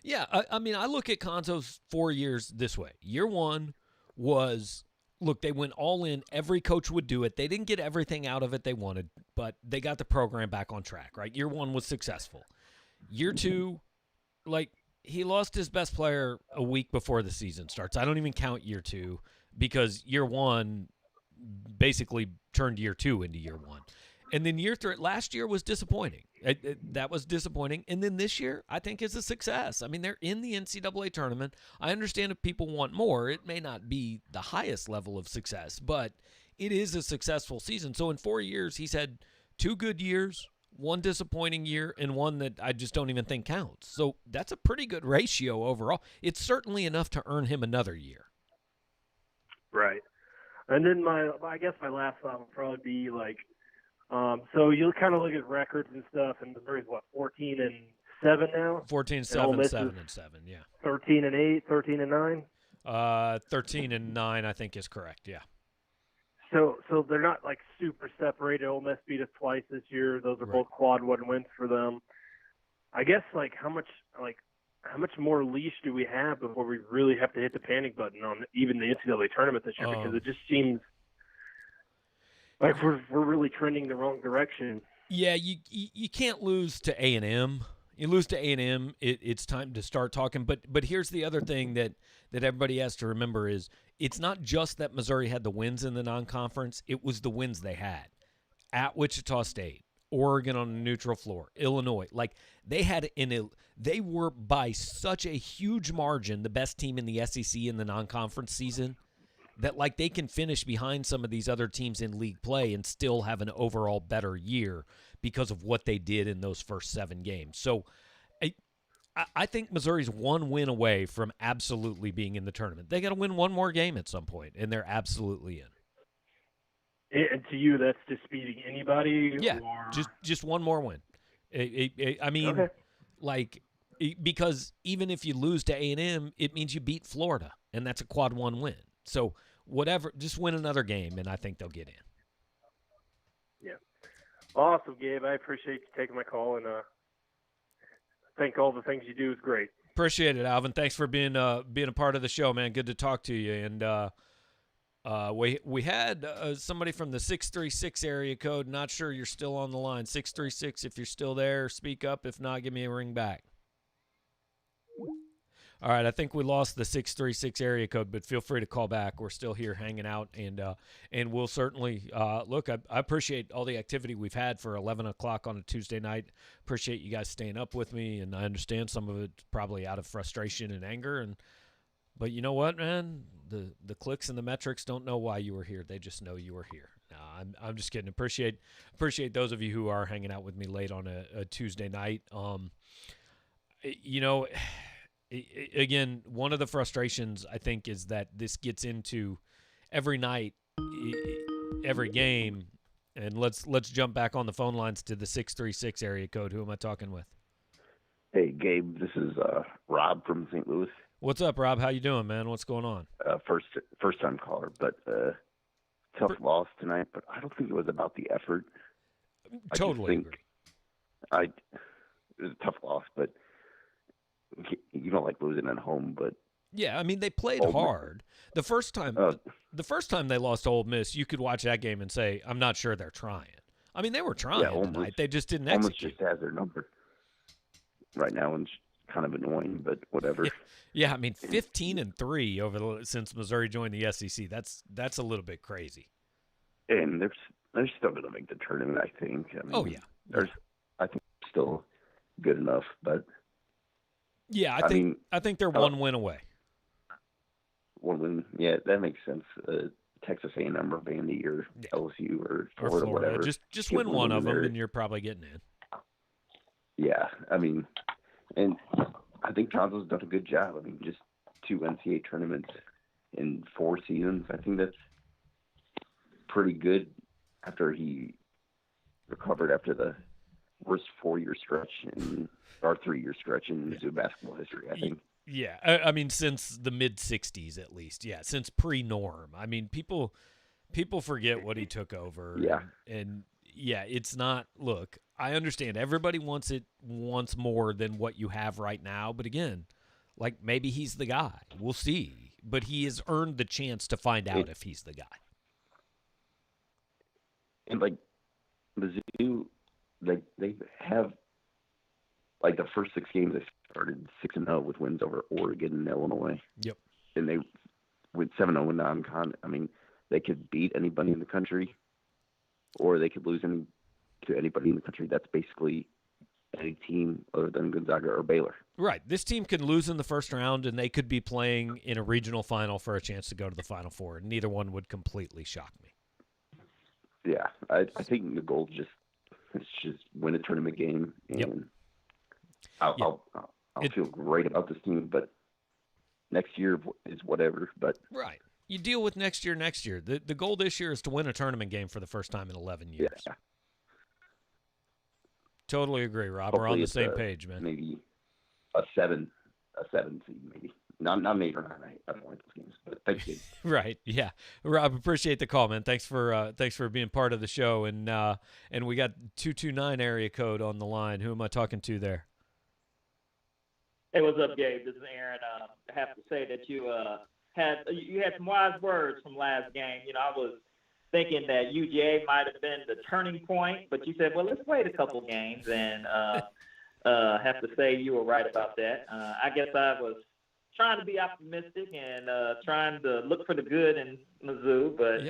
Yeah, I mean, I look at Konzo's 4 years this way. Year one was, look, they went all in. Every coach would do it. They didn't get everything out of it they wanted, but they got the program back on track, right? Year one was successful. Year two, he lost his best player a week before the season starts. I don't even count year two because year one basically turned year two into year one. And then year three, last year was disappointing. That was disappointing. And then this year, I think, is a success. I mean, they're in the NCAA tournament. I understand if people want more, it may not be the highest level of success, but it is a successful season. So in 4 years, he's had 2 good years, 1 disappointing year, and 1 that I just don't even think counts. So that's a pretty good ratio overall. It's certainly enough to earn him another year. Right. And then I guess my last thought would probably be so you'll kind of look at records and stuff, and Missouri's 14-7 now. 14-7, 7-7, yeah. 13-8, 13-9. 13-9, I think is correct. Yeah. So they're not super separated. Ole Miss beat us twice this year. Those are both quad 1 wins for them. I guess how much more leash do we have before we really have to hit the panic button on even the NCAA tournament this year? Because it just seems like we're really trending the wrong direction. Yeah, you can't lose to A&M. You lose to A&M, it's time to start talking. But here's the other thing that everybody has to remember is it's not just that Missouri had the wins in the non-conference. It was the wins they had at Wichita State, Oregon on a neutral floor, Illinois. They were by such a huge margin the best team in the SEC in the non-conference season that they can finish behind some of these other teams in league play and still have an overall better year because of what they did in those first 7 games. So I think Missouri's 1 win away from absolutely being in the tournament. They got to win 1 more game at some point, and they're absolutely in. And to you, that's just beating anybody? Yeah, just 1 more win. I mean, because even if you lose to A&M, it means you beat Florida, and that's a quad 1 win. So whatever, just win another game, and I think they'll get in. Yeah. Awesome, Gabe. I appreciate you taking my call, and think all the things you do is great. Appreciate it, Alvin. Thanks for being a part of the show, man. Good to talk to you. And we had somebody from the 636 area code. Not sure you're still on the line. 636, if you're still there, speak up. If not, give me a ring back. All right, I think we lost the 636 area code, but feel free to call back. We're still here hanging out, and we'll certainly look. I appreciate all the activity we've had for 11 o'clock on a Tuesday night. Appreciate you guys staying up with me, and I understand some of it's probably out of frustration and anger. But you know what, man? The clicks and the metrics don't know why you were here. They just know you were here. I'm just kidding. Appreciate those of you who are hanging out with me late on a Tuesday night. Again, one of the frustrations, I think, is that this gets into every night, every game. And let's jump back on the phone lines to the 636 area code. Who am I talking with? Hey, Gabe, this is Rob from St. Louis. What's up, Rob? How you doing, man? What's going on? First time caller, but tough loss tonight. But I don't think it was about the effort. Totally agree. It was a tough loss, but you don't like losing at home. But yeah, I mean, they played hard. The first time they lost to Ole Miss, you could watch that game and say, "I'm not sure they're trying." I mean, they were trying tonight. They just didn't execute. Ole Miss just has their number right now, and it's kind of annoying, but whatever. Yeah, I mean, 15-3 since Missouri joined the SEC. That's a little bit crazy. and they're still going to make the tournament. I think. I mean, I think still good enough, but yeah, I think they're one win away. One win, yeah, that makes sense. Texas A&M or Vandy or LSU or Florida, whatever. Just win one of them, and you're probably getting in. Yeah, I mean, and I think Gonzo's done a good job. I mean, just 2 NCAA tournaments in 4 seasons. I think that's pretty good after he recovered after the worst 4-year stretch or 3-year stretch in Mizzou basketball history, I think. Yeah, I mean, since the mid-'60s at least. Yeah, since pre-Norm. I mean, people forget what he took over. Yeah. And yeah, it's not – look, I understand everybody wants more than what you have right now. But again, like maybe he's the guy. We'll see. But he has earned the chance to find out if he's the guy. And, like, Mizzou, like, they have – like the first 6 games, they started 6-0 with wins over Oregon and Illinois. Yep. And they went 7-0 in non-con. I mean, they could beat anybody in the country, or they could lose to anybody in the country. That's basically any team other than Gonzaga or Baylor. Right. This team could lose in the first round, and they could be playing in a regional final for a chance to go to the Final Four. Neither one would completely shock me. Yeah, I think the goal is just win a tournament game, and I'll feel great about this team. But next year is whatever. But right, you deal with next year. The goal this year is to win a tournament game for the first time in 11 years. Yeah. Totally agree, Rob. Hopefully we're on the same page, man. Maybe a 7 seed, maybe. Not 8 or 9. I don't like those games, but thank you. Right, yeah, Rob, appreciate the call, man. Thanks for being part of the show, and we got 229 area code on the line. Who am I talking to there? Hey, what's up, Gabe? This is Aaron. I have to say that you had some wise words from last game. You know, I was thinking that UGA might have been the turning point, but you said, well, let's wait a couple games, and have to say you were right about that. I guess I was trying to be optimistic and trying to look for the good in Mizzou, but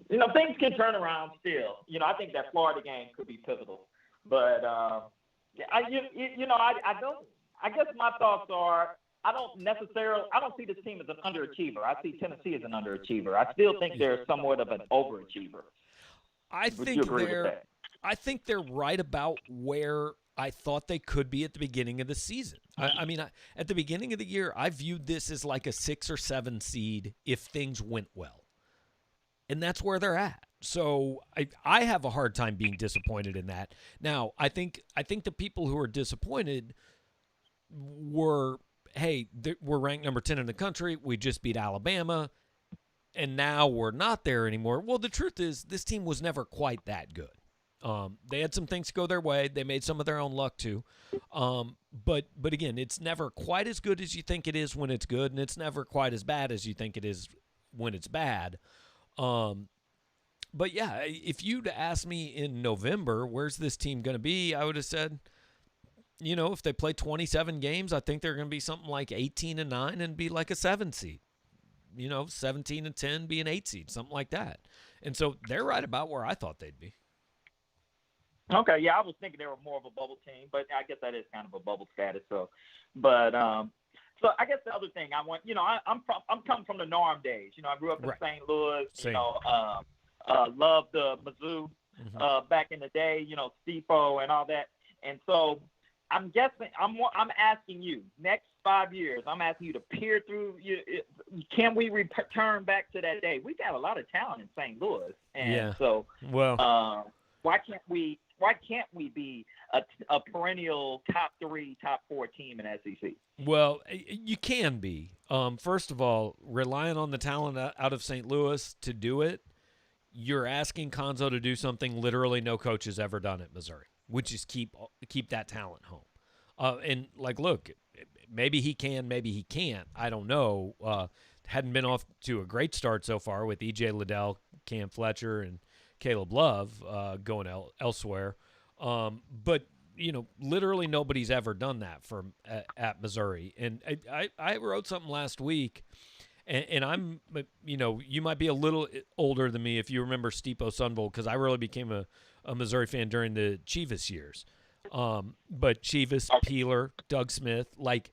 you know, things can turn around still. You know, I think that Florida game could be pivotal, but I guess my thoughts are I don't see this team as an underachiever. I see Tennessee as an underachiever. I still think they're somewhat of an overachiever. I think they're right about where I thought they could be at the beginning of the season. I mean, at the beginning of the year, I viewed this as like a 6 or 7 seed if things went well. And that's where they're at. So I have a hard time being disappointed in that. Now, I think the people who are disappointed were, hey, we're ranked number 10 in the country. We just beat Alabama, and now we're not there anymore. Well, the truth is this team was never quite that good. They had some things go their way. They made some of their own luck too. But again, it's never quite as good as you think it is when it's good, and it's never quite as bad as you think it is when it's bad. But yeah, if you'd asked me in November, where's this team going to be? I would have said, you know, if they play 27 games, I think they're going to be something like 18-9 and be like a 7 seed. You know, 17-10 be an 8 seed, something like that. And so they're right about where I thought they'd be. Okay, yeah, I was thinking they were more of a bubble team, but I guess that is kind of a bubble status. So I guess the other thing I want, you know, I'm coming from the Norm days. You know, I grew up in St. Louis. Same. You know, loved the Mizzou back in the day. You know, Steepo and all that. And so I'm guessing I'm asking you next 5 years. I'm asking you to peer through. Can we return back to that day? We've got a lot of talent in St. Louis, and so why can't we be a perennial top 3, top 4 team in SEC? Well, you can be. First of all, relying on the talent out of St. Louis to do it, you're asking Conzo to do something literally no coach has ever done at Missouri, which is keep that talent home. And, like, look, maybe he can, maybe he can't. I don't know. Hadn't been off to a great start so far with E.J. Liddell, Cam Fletcher, and Caleb Love going elsewhere. But, you know, literally nobody's ever done that at Missouri. And I wrote something last week, And I'm, you might be a little older than me if you remember Steepo Sunvold, because I really became a Missouri fan during the Chivas years. But Chivas, Peeler, Doug Smith, like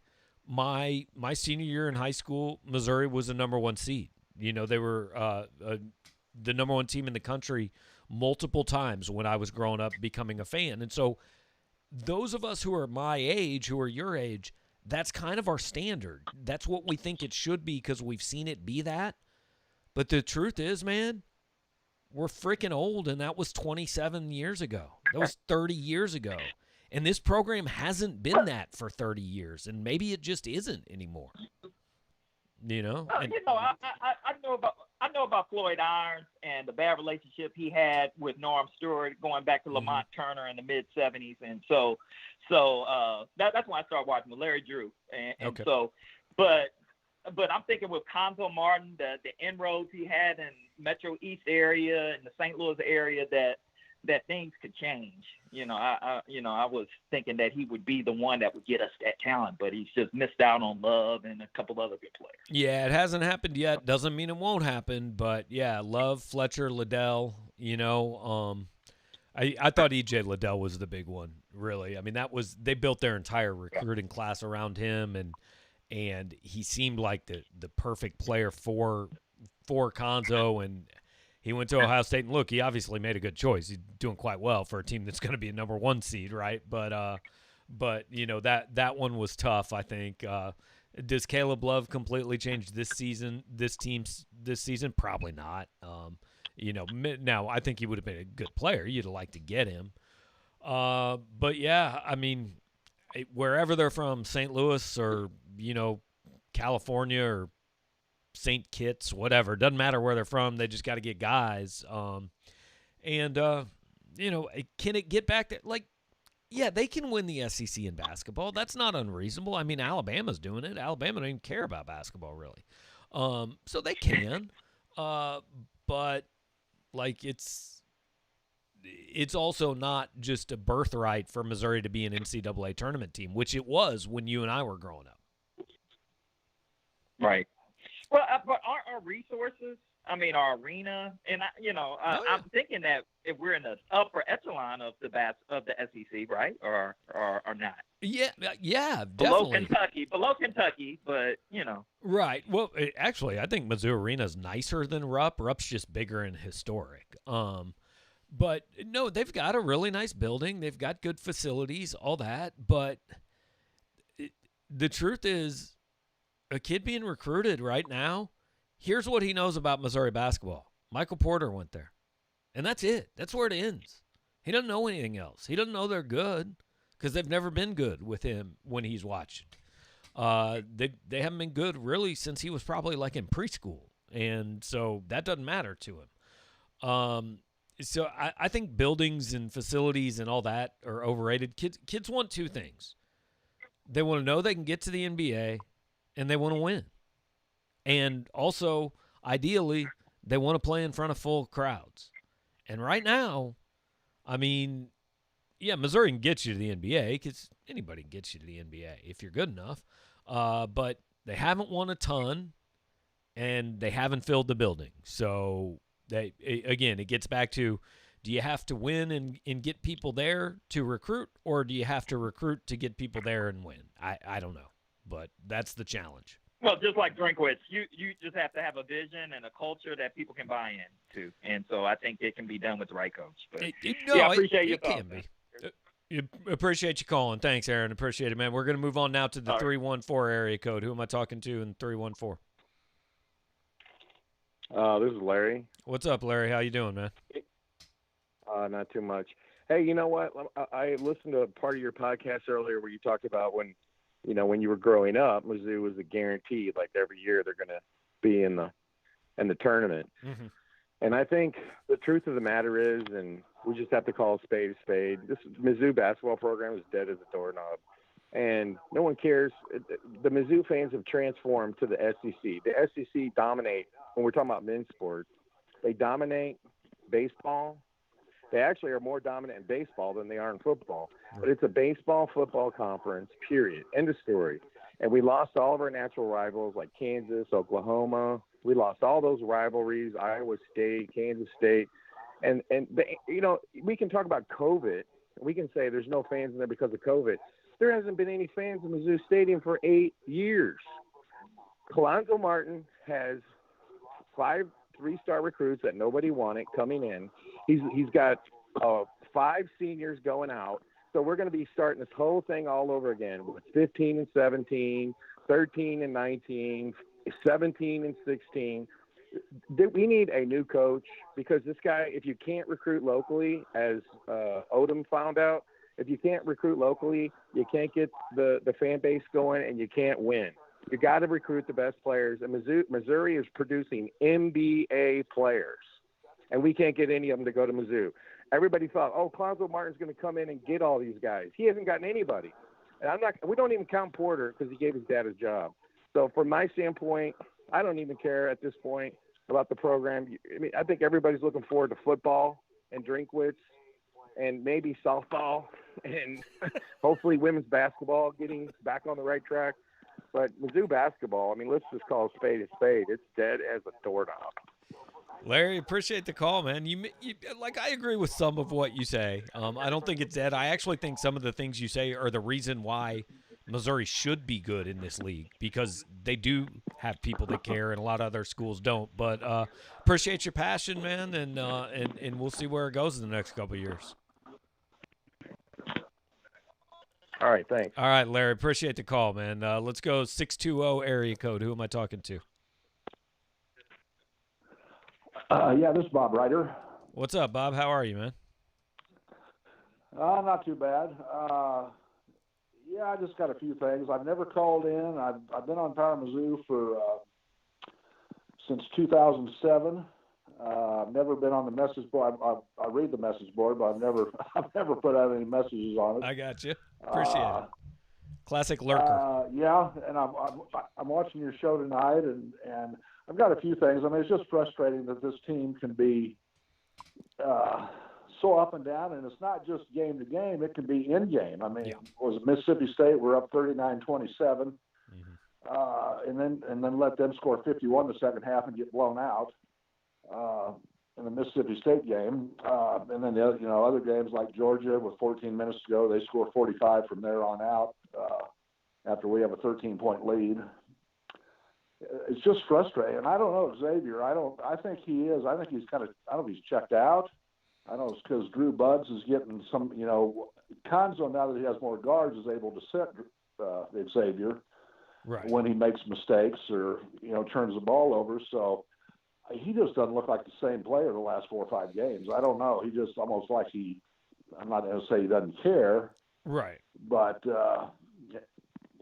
my senior year in high school, Missouri was the number 1 seed. They were the number 1 team in the country multiple times when I was growing up becoming a fan. And so those of us who are my age, who are your age, that's kind of our standard. That's what we think it should be because we've seen it be that. But the truth is, man, we're freaking old, and that was 27 years ago. That was 30 years ago. And this program hasn't been that for 30 years, and maybe it just isn't anymore. I know about Floyd Irons and the bad relationship he had with Norm Stewart going back to Lamont Turner in the mid '70s, and so that's when I started watching with Larry Drew, and so, but I'm thinking with Conzo Martin, the inroads he had in Metro East area and the St. Louis area, that things could change. I was thinking that he would be the one that would get us that talent, but he's just missed out on Love and a couple other good players. Yeah, it hasn't happened yet. Doesn't mean it won't happen, but yeah, Love, Fletcher, Liddell, I thought E.J. Liddell was the big one, really. I mean, they built their entire recruiting class around him, and he seemed like the perfect player for Conzo, and he went to Ohio State, and look, he obviously made a good choice. He's doing quite well for a team that's going to be a number 1 seed, right? But that one was tough, I think. Does Caleb Love completely change this season? This season, probably not. Now I think he would have been a good player. You'd have liked to get him. But yeah, I mean, wherever they're from, St. Louis or California or St. Kitts, whatever. Doesn't matter where they're from. They just got to get guys. Can it get back to, yeah, they can win the SEC in basketball. That's not unreasonable. I mean, Alabama's doing it. Alabama don't even care about basketball, really. So they can. But, it's also not just a birthright for Missouri to be an NCAA tournament team, which it was when you and I were growing up. Right. Well, but our resources, our arena, and I'm thinking that if we're in the upper echelon of the SEC, right, or not? Yeah, definitely. Below Kentucky, but Right. Well, actually, I think Mizzou Arena is nicer than Rupp. Rupp's just bigger and historic. But no, they've got a really nice building. They've got good facilities, all that. But the truth is, a kid being recruited right now, here's what he knows about Missouri basketball. Michael Porter went there. And that's it. That's where it ends. He doesn't know anything else. He doesn't know they're good because they've never been good with him when he's watching. They haven't been good really since he was probably in preschool. And so that doesn't matter to him. So I think buildings and facilities and all that are overrated. Kids want 2 things. They want to know they can get to the NBA, and they want to win. And also, ideally, they want to play in front of full crowds. And right now, Missouri can get you to the NBA because anybody can get you to the NBA if you're good enough. But they haven't won a ton, and they haven't filled the building. So, it gets back to, do you have to win and get people there to recruit, or do you have to recruit to get people there and win? I don't know. But that's the challenge. Well, just like Drinkwitz, you just have to have a vision and a culture that people can buy into. And so I think it can be done with the right coach. But I appreciate your thoughts. Appreciate you calling. Thanks, Aaron. Appreciate it, man. We're going to move on now to the 314 area code. Who am I talking to in 314? This is Larry. What's up, Larry? How you doing, man? Not too much. Hey, you know what? I listened to part of your podcast earlier where you talked about when you were growing up, Mizzou was a guarantee. Like every year, they're going to be in the tournament. Mm-hmm. And I think the truth of the matter is, and we just have to call a spade a spade. This Mizzou basketball program is dead as a doorknob, and no one cares. The Mizzou fans have transformed to the SEC. The SEC dominate when we're talking about men's sports. They dominate baseball. They actually are more dominant in baseball than they are in football. But it's a baseball-football conference, period. End of story. And we lost all of our natural rivals like Kansas, Oklahoma. We lost all those rivalries, Iowa State, Kansas State. And we can talk about COVID. We can say there's no fans in there because of COVID. There hasn't been any fans in Mizzou Stadium for 8 years. Kalonzo Martin has 5 3-star recruits that nobody wanted coming in. He's got 5 seniors going out. So we're going to be starting this whole thing all over again with 15 and 17, 13 and 19, 17 and 16. We need a new coach because this guy, if you can't recruit locally, as Odom found out, if you can't recruit locally, you can't get the fan base going and you can't win. You got to recruit the best players. And Missouri is producing NBA players, and we can't get any of them to go to Mizzou. Everybody thought, Kalonzo Martin's going to come in and get all these guys. He hasn't gotten anybody. And we don't even count Porter because he gave his dad his job. So from my standpoint, I don't even care at this point about the program. I mean, I think everybody's looking forward to football and Drinkwitz and maybe softball and hopefully women's basketball getting back on the right track. But Mizzou basketball, I mean, let's just call a spade a spade. It's dead as a doorknob. Larry, appreciate the call, man. You I agree with some of what you say. I don't think it's dead. I actually think some of the things you say are the reason why Missouri should be good in this league, because they do have people that care and a lot of other schools don't. But appreciate your passion, man, and we'll see where it goes in the next couple of years. All right, thanks. All right, Larry, appreciate the call, man. Let's go 620 area code. Who am I talking to? Yeah, this is Bob Ryder. What's up, Bob? How are you, man? Not too bad. Yeah, I just got a few things. I've never called in. I've been on Power Mizzou for since 2007. I've never been on the message board. I read the message board, but I've never put out any messages on it. I got you. Appreciate it. Classic lurker. Yeah, and I'm watching your show tonight, and I've got a few things. I mean, it's just frustrating that this team can be so up and down, and it's not just game to game. It can be in game. I mean, was it Mississippi State? We're up 39-27, and then let them score 51 the second half and get blown out in the Mississippi State game. And then the other games like Georgia with 14 minutes to go, they score 45 from there on out after we have a 13-point lead. It's just frustrating. I don't know Xavier. I think he is. I think he's I don't know if he's checked out. I don't know it's because Drew Buds is getting some, Conzo, now that he has more guards, is able to sit Xavier when he makes mistakes or, turns the ball over. So he just doesn't look like the same player the last 4 or 5 games. I don't know. He just almost like I'm not going to say he doesn't care. Right. But,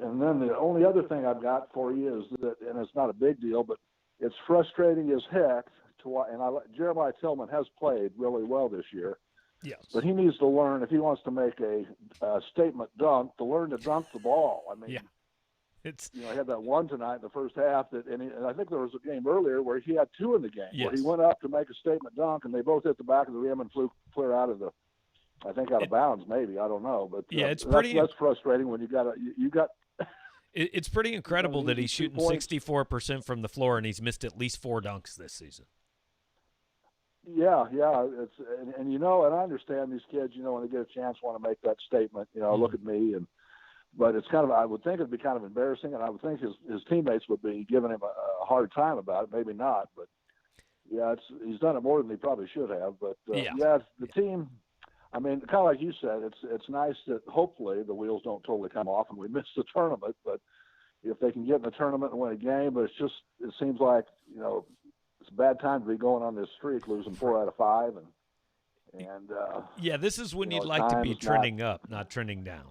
and then the only other thing I've got for you is that, and it's not a big deal, but it's frustrating as heck to watch. And Jeremiah Tillman has played really well this year. Yes. But he needs to learn, if he wants to make a statement dunk, to learn to dunk the ball. I mean, he had that one tonight in the first half, and I think there was a game earlier where he had 2 in the game, where he went up to make a statement dunk, and they both hit the back of the rim and flew clear out of bounds, maybe. I don't know. But that's frustrating when you got. It's pretty incredible that he's shooting 64% from the floor, and he's missed at least 4 dunks this season. Yeah, it's and I understand these kids, when they get a chance, want to make that statement. Look at me, but it's kind of, I would think it'd be kind of embarrassing, and I would think his teammates would be giving him a hard time about it. Maybe not, but yeah, he's done it more than he probably should have. But the team. I mean, kind of like you said, it's nice that hopefully the wheels don't totally come off and we miss the tournament. But if they can get in the tournament and win a game, but it seems like it's a bad time to be going on this streak, losing 4 out of 5, and this is when you'd like to be trending up, not trending down.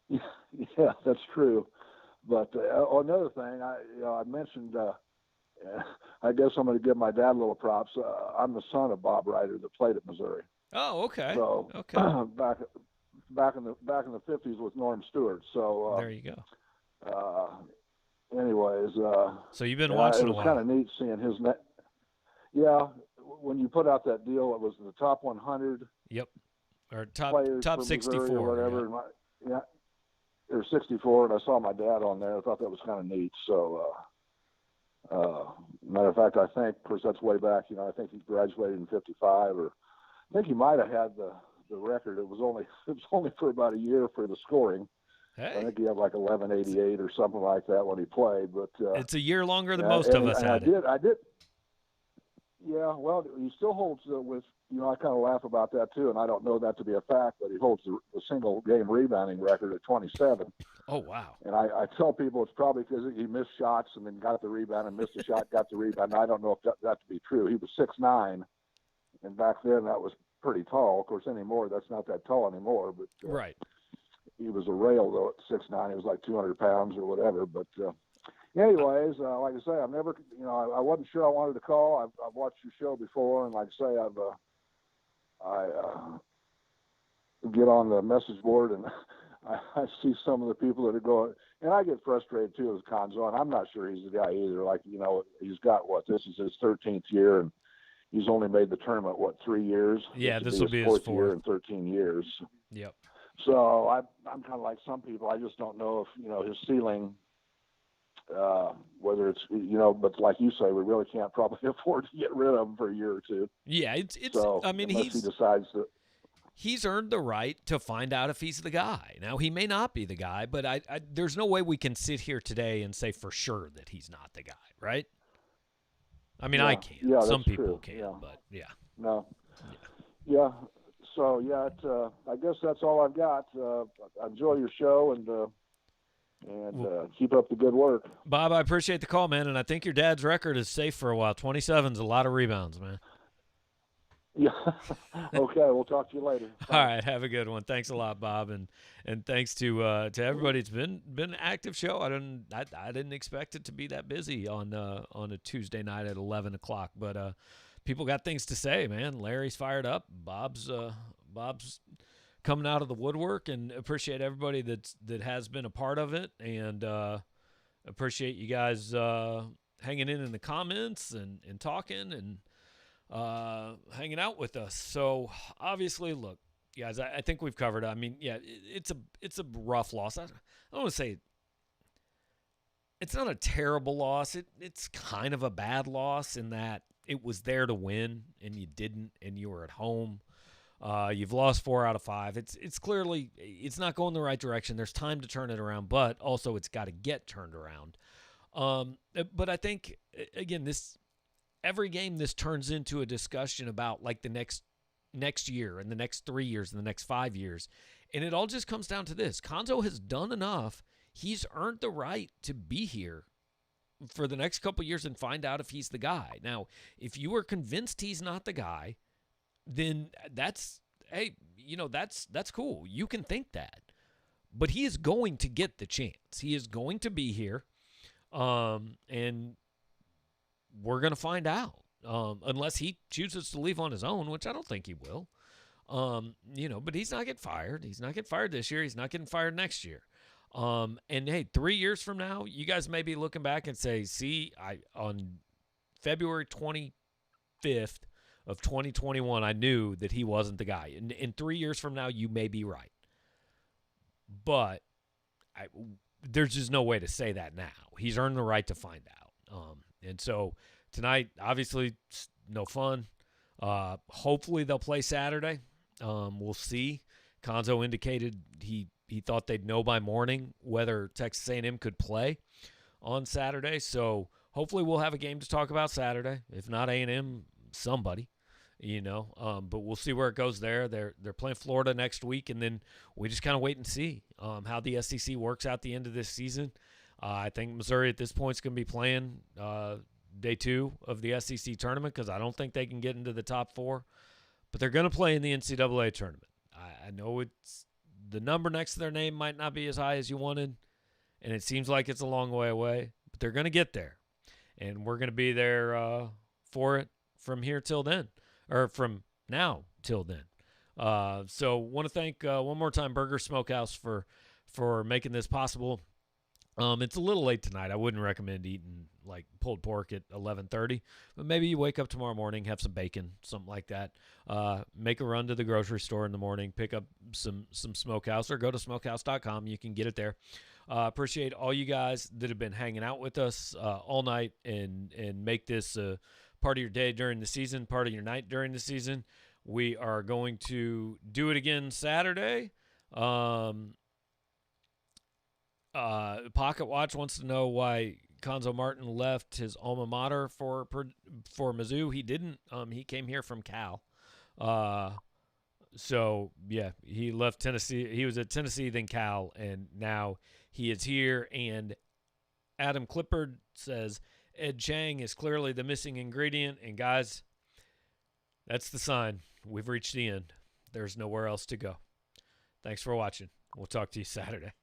Yeah, that's true. But another thing, I mentioned. I guess I'm going to give my dad a little props. I'm the son of Bob Ryder that played at Missouri. Oh, okay. So back in the 50s with Norm Stewart. So there you go. Anyways, so you've been watching a while. It was kind of neat seeing his net. Yeah, when you put out that deal, it was the top 100. Yep. Or top 64 or whatever. Yeah. or 64, and I saw my dad on there. I thought that was kind of neat. So, matter of fact, I think, of course, that's way back. I think he graduated in 55, or I think he might have had the record. It was only for about a year for the scoring. Hey. I think he had like 1188 or something like that when he played. But it's a year longer than most of us had. I did. Yeah, well, he still holds with. I kind of laugh about that too, and I don't know that to be a fact, but he holds the single game rebounding record at 27. Oh, wow. And I tell people it's probably because he missed shots and then got the rebound and missed a shot, got the rebound. I don't know if that to be true. He was 6'9", and back then that was pretty tall. Of course, anymore, that's not that tall anymore. But right. He was a rail, though, at 6'9". He was like 200 pounds or whatever. But anyways, like I say, I've never, I wasn't sure I wanted to call. I've watched your show before, and like I say, I get on the message board and I see some of the people that are going, and I get frustrated too as Conzo, and I'm not sure he's the guy either. Like, he's got this is his 13th year, and he's only made the tournament, 3 years? Yeah, this will be his fourth fourth year in 13 years. Yep. So I'm kind of like some people. I just don't know if, his ceiling, whether it's, but like you say, we really can't probably afford to get rid of him for a year or two. Yeah, it's. So, I mean, unless he decides to. He's earned the right to find out if he's the guy. Now, he may not be the guy, but there's no way we can sit here today and say for sure that he's not the guy, right? I mean, I can't. Yeah, some that's people true. can, but yeah. No. Yeah. So I guess that's all I've got. Enjoy your show and keep up the good work. Bob, I appreciate the call, man, and I think your dad's record is safe for a while. 27's a lot of rebounds, man. Yeah. Okay, we'll talk to you later. All right, have a good one. Thanks a lot, Bob, and thanks to everybody. It's been an active show. I didn't expect it to be that busy on a Tuesday night at 11 o'clock, but people got things to say, man. Larry's fired up. Bob's coming out of the woodwork, and appreciate everybody that has been a part of it, and appreciate you guys hanging in the comments and talking and hanging out with us. So obviously, look, guys, I think we've covered it. I mean, yeah, it's a rough loss. I don't want to say it's not a terrible loss. It's kind of a bad loss in that it was there to win and you didn't, and you were at home. You've lost 4 out of 5. It's clearly it's not going the right direction. There's time to turn it around, but also it's got to get turned around. But I think again, every game this turns into a discussion about like the next year and the next 3 years and the next 5 years. And it all just comes down to this. Conzo has done enough. He's earned the right to be here for the next couple of years and find out if he's the guy. Now, if you are convinced he's not the guy, then that's cool. You can think that. But he is going to get the chance. He is going to be here. And we're going to find out, unless he chooses to leave on his own, which I don't think he will. But he's not getting fired. He's not getting fired this year. He's not getting fired next year. And hey, 3 years from now, you guys may be looking back and say, see, on February 25th of 2021, I knew that he wasn't the guy. And in 3 years from now, you may be right. But there's just no way to say that now. He's earned the right to find out. And so tonight, obviously, no fun. Hopefully they'll play Saturday. We'll see. Conzo indicated he thought they'd know by morning whether Texas A&M could play on Saturday. So hopefully we'll have a game to talk about Saturday. If not A&M, somebody, But we'll see where it goes there. They're playing Florida next week, and then we just kind of wait and see how the SEC works out the end of this season. I think Missouri at this point is going to be playing day 2 of the SEC tournament because I don't think they can get into the top 4. But they're going to play in the NCAA tournament. I know it's the number next to their name might not be as high as you wanted, and it seems like it's a long way away. But they're going to get there, and we're going to be there for it from here till then, or from now till then. So want to thank one more time Burger Smokehouse for making this possible. It's a little late tonight. I wouldn't recommend eating like pulled pork at 11:30. But maybe you wake up tomorrow morning, have some bacon, something like that. Make a run to the grocery store in the morning, pick up some Smokehouse, or go to smokehouse.com. You can get it there. Appreciate all you guys that have been hanging out with us all night and make this part of your day during the season, part of your night during the season. We are going to do it again Saturday. Pocket Watch wants to know why Conzo Martin left his alma mater for Mizzou. He didn't. He came here from Cal. So, yeah, he left Tennessee. He was at Tennessee, then Cal, and now he is here. And Adam Clippard says Ed Chang is clearly the missing ingredient. And, guys, that's the sign. We've reached the end. There's nowhere else to go. Thanks for watching. We'll talk to you Saturday.